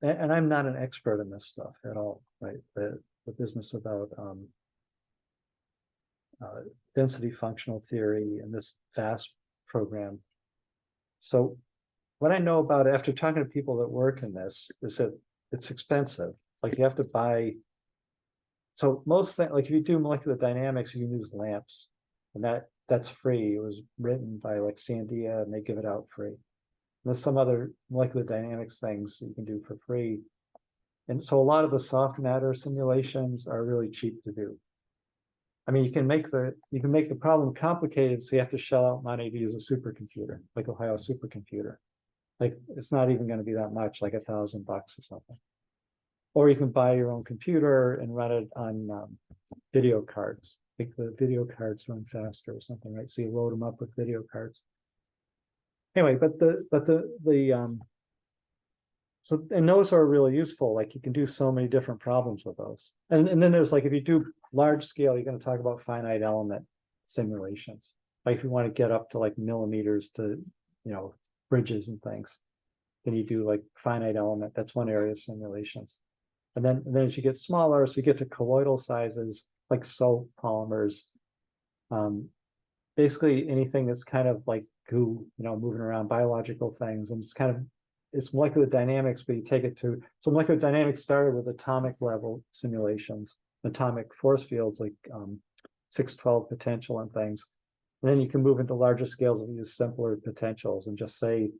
and I'm not an expert in this stuff at all, right? The business about density functional theory and this vast program. So what I know about it, after talking to people that work in this, is that it's expensive. Like you have to buy. So most things, like if you do molecular dynamics, you can use lamps, and that's free. It was written by like Sandia, and they give it out free. There's some other molecular dynamics things you can do for free. And so a lot of the soft matter simulations are really cheap to do. I mean, you can make the problem complicated, so you have to shell out money to use a supercomputer, like Ohio supercomputer. Like it's not even going to be that much, like $1,000 or something. Or you can buy your own computer and run it on video cards. Like the video cards run faster or something, right? So you load them up with video cards. Anyway, so and those are really useful. Like you can do so many different problems with those. And then there's like if you do large scale, you're going to talk about finite element simulations. Like if you want to get up to like millimeters to bridges and things, then you do like finite element. That's one area of simulations. And then as you get smaller, so you get to colloidal sizes like soap polymers, basically anything that's kind of like goo, moving around, biological things, and it's molecular dynamics, but you take it to, so molecular dynamics started with atomic level simulations, atomic force fields like 612 potential and things. And then you can move into larger scales and use simpler potentials and just say,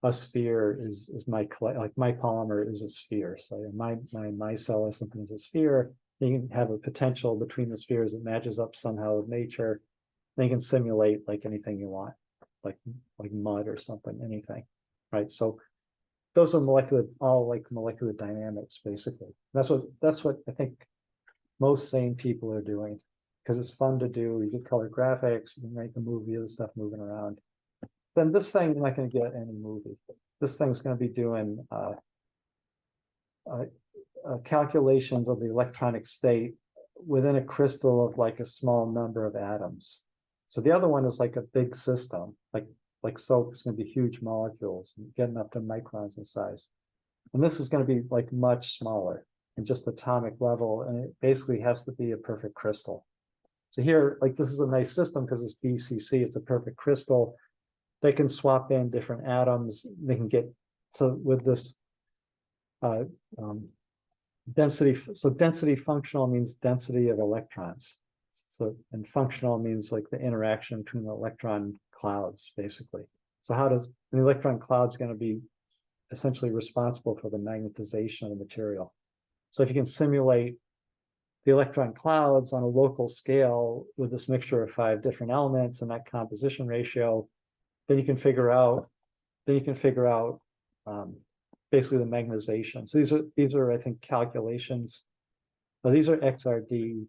a sphere is my like my polymer is a sphere. So my cell or something is a sphere. You can have a potential between the spheres that matches up somehow with nature. Then you can simulate like anything you want, like mud or something, anything, right? So those are all like molecular dynamics, basically. That's what I think most sane people are doing, because it's fun to do. You get color graphics, you can make a movie of the stuff moving around. Then this thing, you're not going to get any movie. This thing's going to be doing calculations of the electronic state within a crystal of like a small number of atoms. So the other one is like a big system, like soap is going to be huge molecules, getting up to microns in size. And this is going to be like much smaller and just atomic level, and it basically has to be a perfect crystal. So here, like this is a nice system because it's BCC, it's a perfect crystal. They can swap in different atoms. They can get, so with this density, so density functional means density of electrons. So, and functional means like the interaction between the electron clouds, basically. So how does an electron cloud is going to be essentially responsible for the magnetization of the material? So if you can simulate the electron clouds on a local scale with this mixture of 5 different elements and that composition ratio, then you can figure out basically the magnetization. So these are I think calculations. So these are XRD.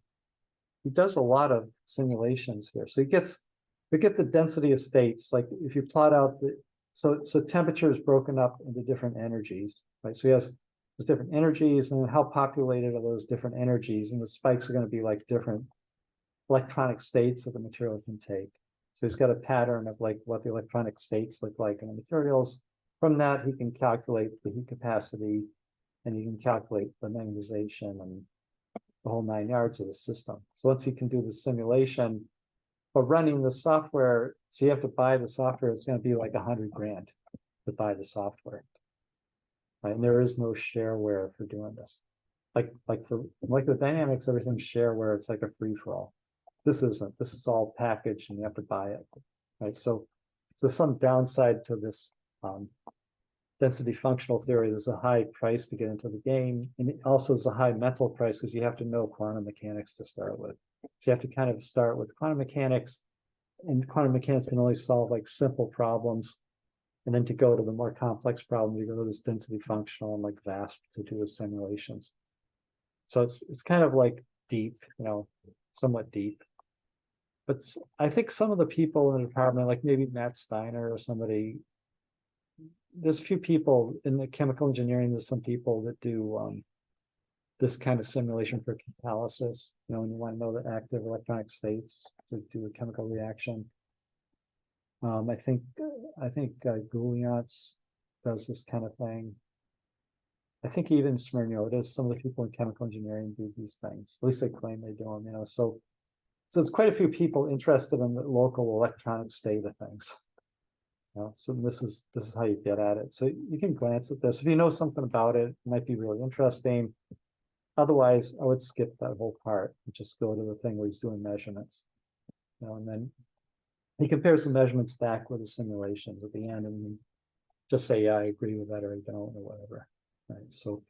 He does a lot of simulations here. So we get the density of states. Like if you plot out so temperature is broken up into different energies, right? So he has these different energies, and how populated are those different energies, and the spikes are going to be like different electronic states that the material can take. So he's got a pattern of like what the electronic states look like in the materials. From that, he can calculate the heat capacity, and you can calculate the magnetization and the whole 9 yards of the system. So once he can do the simulation, but running the software, so you have to buy the software, it's going to be like $100,000 to buy the software. Right? And there is no shareware for doing this. Like for molecular dynamics, everything's shareware, it's like a free-for-all. This isn't. This is all packaged and you have to buy it. Right. So some downside to this density functional theory. There's a high price to get into the game, and it also is a high mental price because you have to know quantum mechanics to start with. So you have to kind of start with quantum mechanics, and quantum mechanics can only solve like simple problems. And then to go to the more complex problems, you go to this density functional and like VASP to do the simulations. So it's kind of like deep, somewhat deep. But I think some of the people in the department, like maybe Matt Steiner or somebody, there's a few people in the chemical engineering, there's some people that do this kind of simulation for catalysis, when you want to know the active electronic states to do a chemical reaction. I think Gouliant's does this kind of thing. I think even Smyrniotis, some of the people in chemical engineering do these things. At least they claim they do them, So it's quite a few people interested in the local electronic state of things. So this is how you get at it. So you can glance at this. If you know something about it, it might be really interesting. Otherwise, I would skip that whole part and just go to the thing where he's doing measurements. And then he compares the measurements back with the simulations at the end, and just say, yeah, I agree with that, or I don't, or whatever. Right. So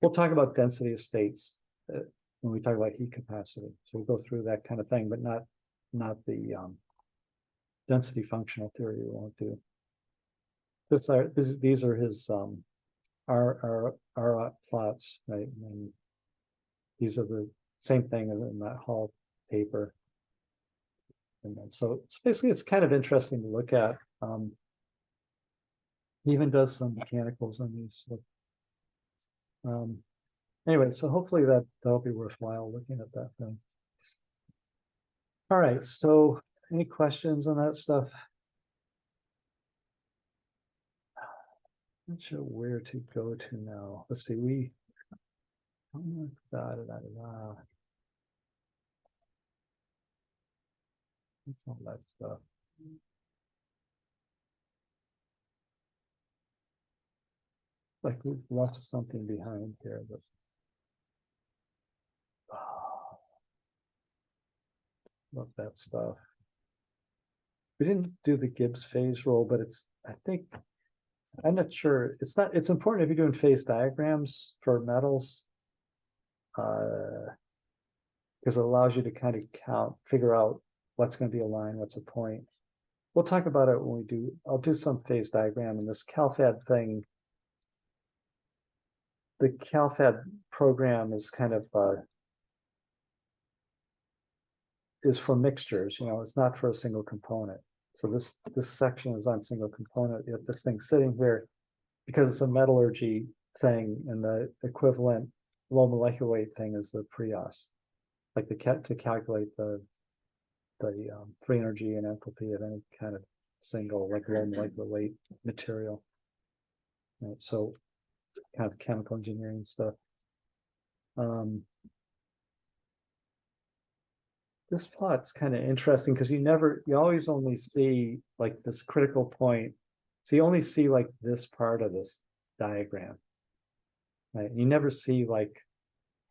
we'll talk about density of states when we talk about heat capacity. So we'll go through that kind of thing, but not the density functional theory. We won't do. These are his our plots, right? And these are the same thing in that Hall paper. And then, so basically, it's kind of interesting to look at. He even does some mechanicals on these. Anyway, so hopefully that'll be worthwhile looking at that thing. All right, so any questions on that stuff? Not sure where to go to now. Let's see, What's all that stuff? Like we've left something behind here, but love that stuff. We didn't do the Gibbs phase rule, but I think I'm not sure, it's important if you're doing phase diagrams for metals. Because it allows you to kind of figure out what's going to be a line, what's a point. We'll talk about it when we do, I'll do some phase diagram, and this CalFAD thing. The CalFAD program is kind of, is for mixtures, it's not for a single component. So this section is on single component, yet this thing sitting here, because it's a metallurgy thing, and the equivalent low molecular weight thing is the Prios, like to calculate the free energy and enthalpy of any kind of single, like low molecular weight material. Right, so kind of chemical engineering stuff. This plot's kind of interesting because you always only see like this critical point. So you only see like this part of this diagram, right? You never see like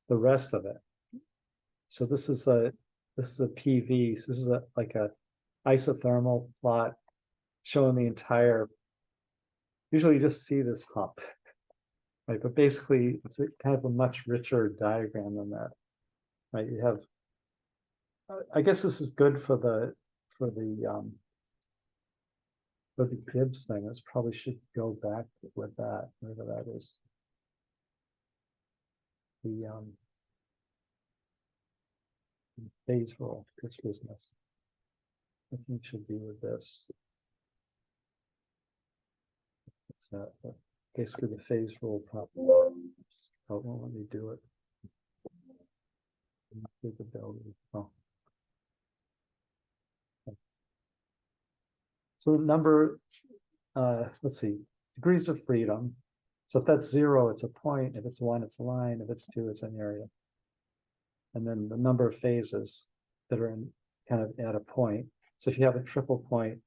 the rest of it. So this is a PV. So this is like a isothermal plot showing the entire. Usually you just see this hump, right? But basically it's kind of a much richer diagram than that, right? You have, I guess this is good for the Gibbs thing. This probably should go back with that, whatever that is. The phase rule, this business. I think should be with this. What's that? But basically the phase rule property. Oh, well, let me do it. Oh. So the number, let's see, degrees of freedom. So if that's 0, it's a point. If it's 1, it's a line. If it's 2, it's an area. And then the number of phases that are in kind of at a point. So if you have a triple point,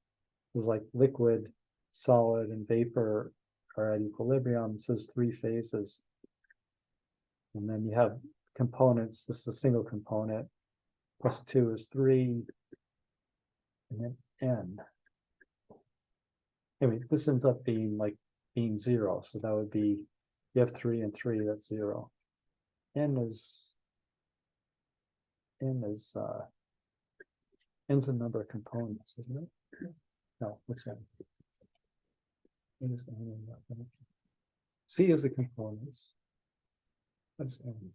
it's like liquid, solid, and vapor are at equilibrium. So there's 3 phases. And then you have components. This is a single component. Plus 2 is 3. And then n. Anyway, this ends up being 0. So that would be, you have 3 and 3, that's 0. N's a number of components, isn't it? No, what's that? C is the components. What's N?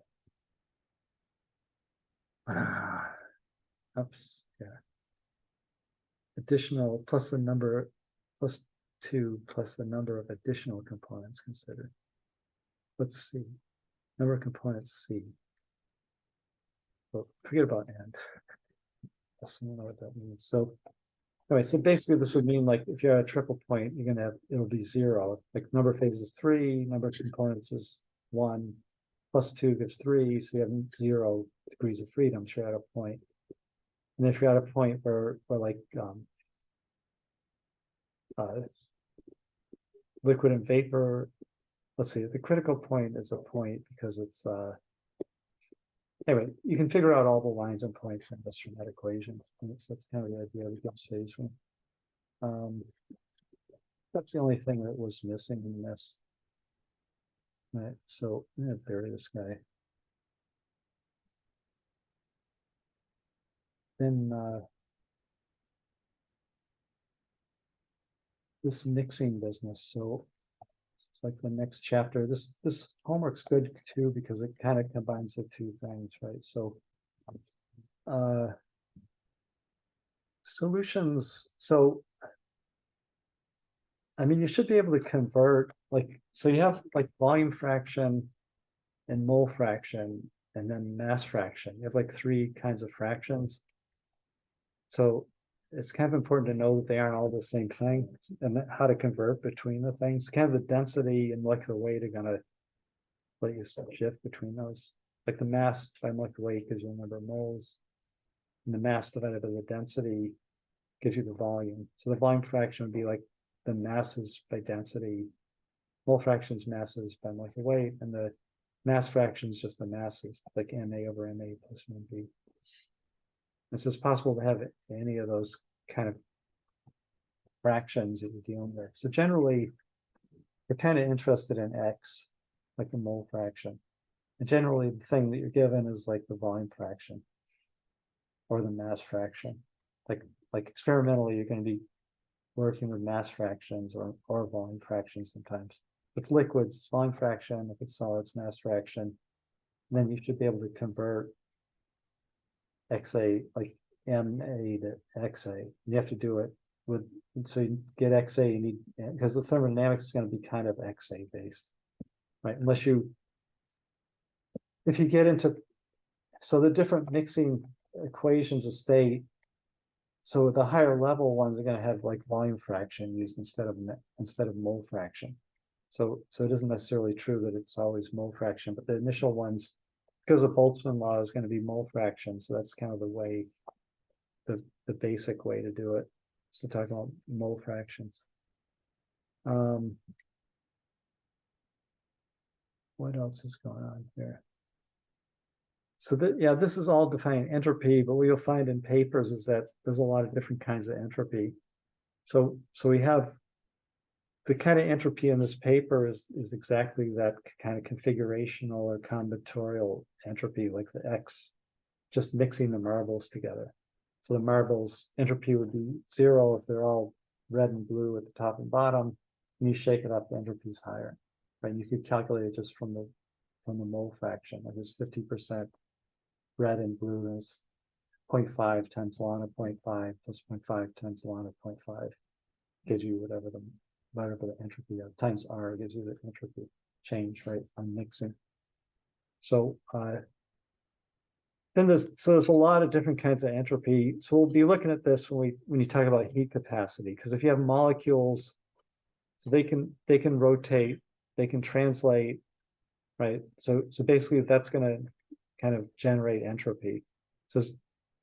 Oops, yeah. Additional plus the number plus 2 plus the number of additional components considered. Let's see. Number of components C. Well, forget about N. I don't know what that means. So anyway, so basically this would mean like if you have a triple point, you're gonna have, it'll be 0. Like number of phases 3, number of components is 1, plus 2 gives 3, so you have 0 degrees of freedom. So you're at a point. And if you're at a point where like liquid and vapor, let's see, the critical point is a point because it's anyway, you can figure out all the lines and points in this from that equation. And that's kind of the idea of the Gibbs phase one. That's the only thing that was missing in this. Right, so I'm gonna bury this guy. Then this mixing business. So it's like the next chapter. This homework's good too because it kind of combines the 2 things, right? So solutions. So I mean, you should be able to convert so you have like volume fraction and mole fraction and then mass fraction. You have like 3 kinds of fractions. So it's kind of important to know that they aren't all the same thing and how to convert between the things. Kind of the density and molecular weight are gonna let you shift between those. Like the mass by molecular weight gives you the number of moles, and the mass divided by the density gives you the volume. So the volume fraction would be like the masses by density, mole fractions masses by molecular weight, and the mass fraction is just the masses, like Ma over Ma plus 1b. And so it's possible to have any of those kind of fractions that you're dealing with. So generally, we're kind of interested in X, like the mole fraction. And generally the thing that you're given is like the volume fraction or the mass fraction. Like experimentally, you're going to be working with mass fractions or volume fractions sometimes. If it's liquids, it's volume fraction. If it's solids, mass fraction. Then you should be able to convert XA, like MA to XA. You have to do it with, so you get XA, you need, because the thermodynamics is going to be kind of XA based, right? Unless you, if you get into, so the different mixing equations of state, so the higher level ones are going to have like volume fraction used instead of mole fraction. So it isn't necessarily true that it's always mole fraction, but the initial ones, because of Boltzmann law, is going to be mole fraction. So that's kind of the way, the basic way to do it is to talk about mole fractions. What else is going on here? So that, yeah, this is all defining entropy, but what you'll find in papers is that there's a lot of different kinds of entropy. So we have the kind of entropy in this paper is exactly that kind of configurational or combinatorial entropy, like the X, just mixing the marbles together. So the marbles entropy would be 0 if they're all red and blue at the top and bottom. And you shake it up, the entropy is higher, right? You could calculate it just from the mole fraction. Like it's 50% red and blue is 0.5 times ln of 0.5 plus 0.5 times ln of 0.5 gives you whatever the entropy of times R gives you the entropy change, right, on mixing. So then there's a lot of different kinds of entropy. So we'll be looking at this when you talk about heat capacity, because if you have molecules, so they can rotate, they can translate, right? So basically that's going to kind of generate entropy. So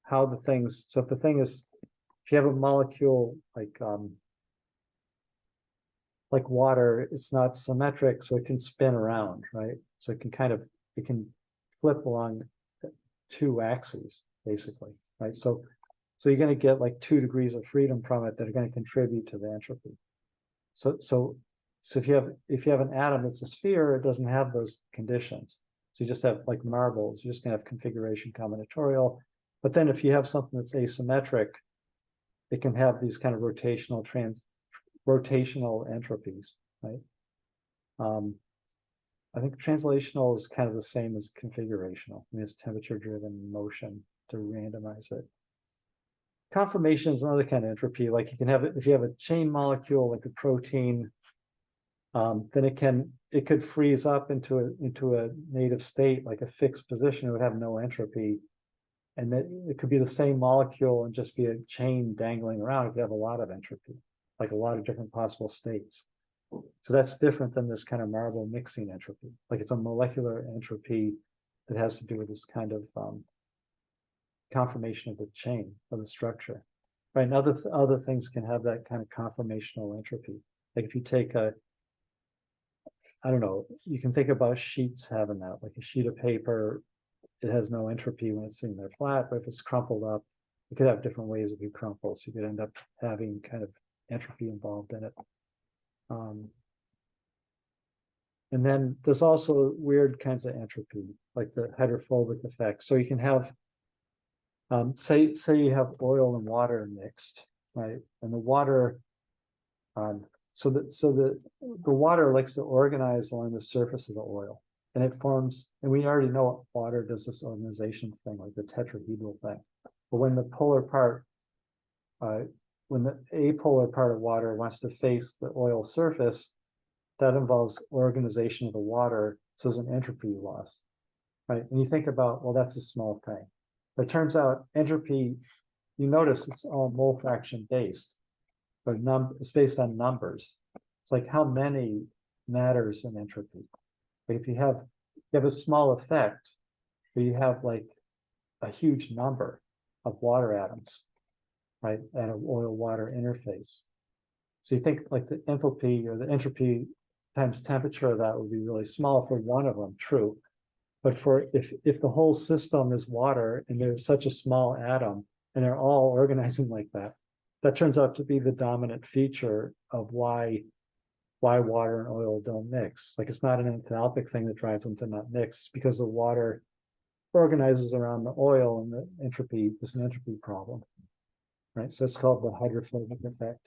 how the things, so if the thing is, if you have a molecule like water, it's not symmetric, so it can spin around, right? So it can flip along 2 axes, basically, right? So you're going to get like 2 degrees of freedom from it that are going to contribute to the entropy. So if you have an atom that's a sphere, it doesn't have those conditions. So you just have like marbles, you're just going to have configuration combinatorial. But then if you have something that's asymmetric, it can have these kind of rotational entropies, right? I think translational is kind of the same as configurational. I mean, it's temperature-driven motion to randomize it. Conformation is another kind of entropy. Like you can have it if you have a chain molecule like a protein, then it could freeze up into a native state, like a fixed position. It would have no entropy, and that it could be the same molecule and just be a chain dangling around. It could have a lot of entropy, like a lot of different possible states. So that's different than this kind of marble mixing entropy. Like it's a molecular entropy that has to do with this kind of conformation of the chain, of the structure, right? And other things can have that kind of conformational entropy. Like if you take I don't know, you can think about sheets having that, like a sheet of paper, it has no entropy when it's sitting there flat, but if it's crumpled up, it could have different ways if you crumple. So you could end up having kind of entropy involved in it. And then there's also weird kinds of entropy, like the hydrophobic effect. So you can have, say you have oil and water mixed, right? And the water, so the water likes to organize along the surface of the oil, and it forms. And we already know water does this organization thing, like the tetrahedral thing. But when the polar part, when the apolar part of water wants to face the oil surface, that involves organization of the water, so there's an entropy loss, right? And you think about, well, that's a small thing. But it turns out entropy, you notice it's all mole fraction based, but it's based on numbers. It's like how many matters in entropy. But if you have a small effect, but you have like a huge number of water atoms, right, at an oil-water interface. So you think like the enthalpy or the entropy times temperature of that would be really small for one of them, true. But for if the whole system is water and there's such a small atom and they're all organizing like that, that turns out to be the dominant feature of why why water and oil don't mix. Like, it's not an enthalpic thing that drives them to not mix. It's because the water organizes around the oil and the entropy is an entropy problem, right? So it's called the hydrophobic effect.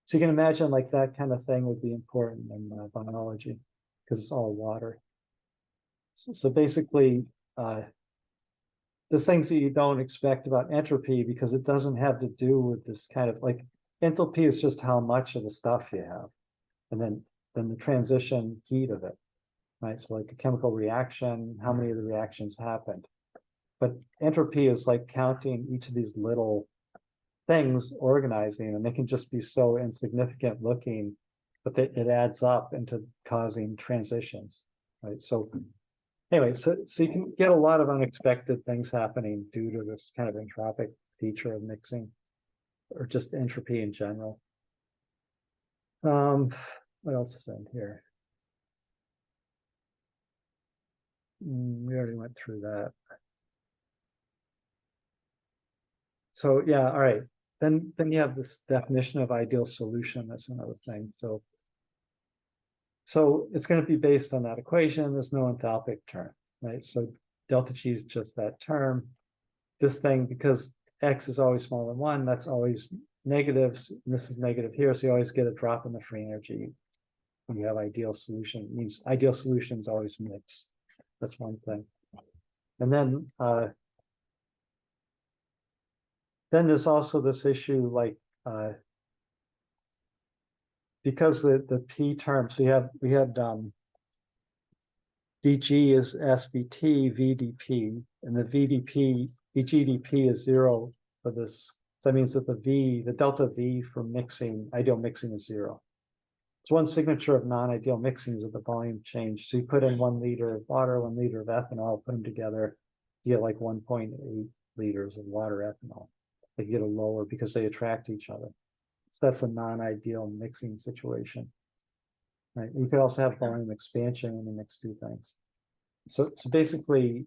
So you can imagine like that kind of thing would be important in biology because it's all water. So basically, there's things that you don't expect about entropy because it doesn't have to do with this kind of like enthalpy is just how much of the stuff you have, and then the transition heat of it, right? So like a chemical reaction, how many of the reactions happened. But entropy is like counting each of these little things organizing, and they can just be so insignificant looking, but it adds up into causing transitions, right? So anyway, so you can get a lot of unexpected things happening due to this kind of entropic feature of mixing, or just entropy in general. What else is in here? We already went through that. So yeah, all right. Then you have this definition of ideal solution. That's another thing. So it's going to be based on that equation. There's no enthalpic term, right? So delta G is just that term. This thing, because X is always smaller than 1, that's always negatives. And this is negative here. So you always get a drop in the free energy when you have ideal solution. It means ideal solutions always mix. That's one thing. And then there's also this issue like because the P term, so we had dg is SVT, VDP, and the VDP, VGDP is 0 for this. That means that the delta V for mixing, ideal mixing is 0. It's one signature of non-ideal mixing is that the volume change. So you put in 1 liter of water, 1 liter of ethanol, put them together, you get like 1.8 liters of water ethanol. They get a lower because they attract each other. So that's a non-ideal mixing situation. Right. We could also have volume expansion when we mix two things. So basically,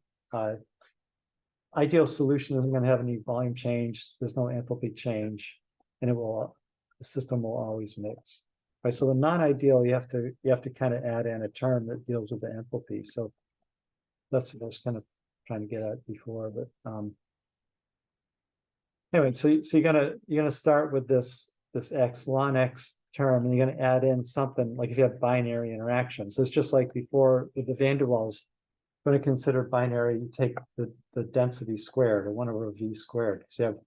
ideal solution isn't going to have any volume change. There's no enthalpy change, and the system will always mix. Right. So the non-ideal, you have to kind of add in a term that deals with the enthalpy. So that's what I was kind of trying to get at before. But anyway, so you're gonna start with this x ln x term, and you're going to add in something like if you have binary interactions. So it's just like before with the van der Waals, when you consider binary, you take the density squared, or 1 over v squared. So you have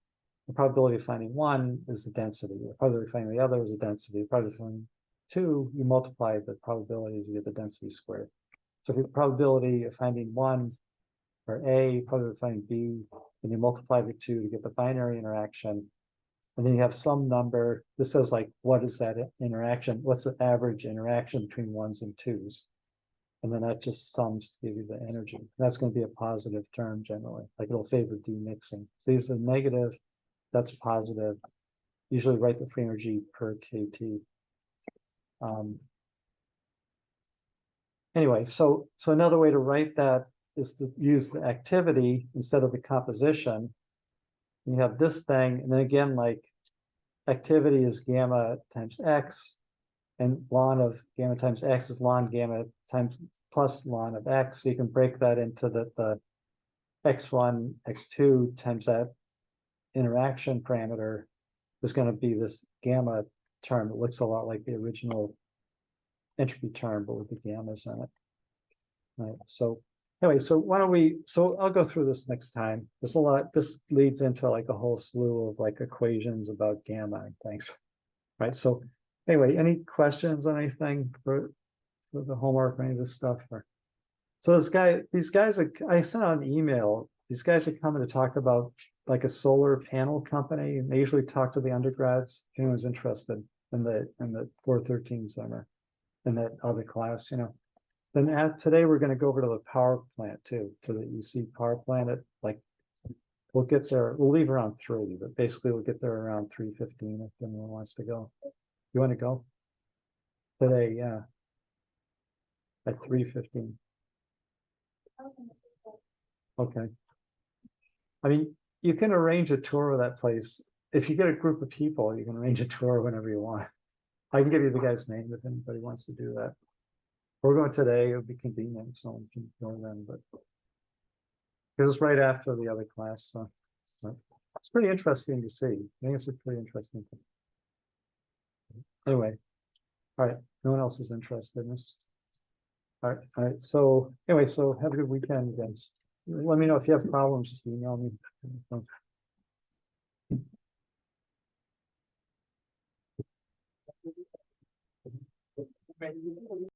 the probability of finding 1 is the density, the probability of finding the other is the density, the probability of finding 2, you multiply the probabilities, you get the density squared. So if the probability of finding 1 or A, probability of finding B, then you multiply the 2 to get the binary interaction. And then you have some number. This says like, what is that interaction? What's the average interaction between 1s and 2s? And then that just sums to give you the energy. That's going to be a positive term generally. Like it'll favor demixing. So these are negative. That's positive. Usually write the free energy per kT. Anyway, so another way to write that is to use the activity instead of the composition. You have this thing, and then again, like activity is gamma times x, and ln of gamma times x is ln gamma times plus ln of x. So you can break that into the x1, x2 times that interaction parameter is going to be this gamma term. It looks a lot like the original entropy term, but with the gammas in it. Right. So anyway, so I'll go through this next time. This leads into like a whole slew of like equations about gamma and things. Right. So anyway, any questions on anything for the homework or any of this stuff? So these guys I sent out an email. These guys are coming to talk about like a solar panel company, and they usually talk to the undergrads. If anyone's interested in the 413 summer, in that other class, Then today we're going to go over to the power plant too, to the EC power plant. We'll get there. We'll leave around 3, but basically we'll get there around 3:15 if anyone wants to go. You want to go today? Yeah, at 3:15. Okay. I mean, you can arrange a tour of that place. If you get a group of people, you can arrange a tour whenever you want. I can give you the guy's name if anybody wants to do that. We're going today, it would be convenient, so we can go then, but. Because it's right after the other class, so. But it's pretty interesting to see. I think it's a pretty interesting thing. Anyway, all right, no one else is interested in this. All right, so anyway, so have a good weekend, guys. Let me know if you have problems, just email me.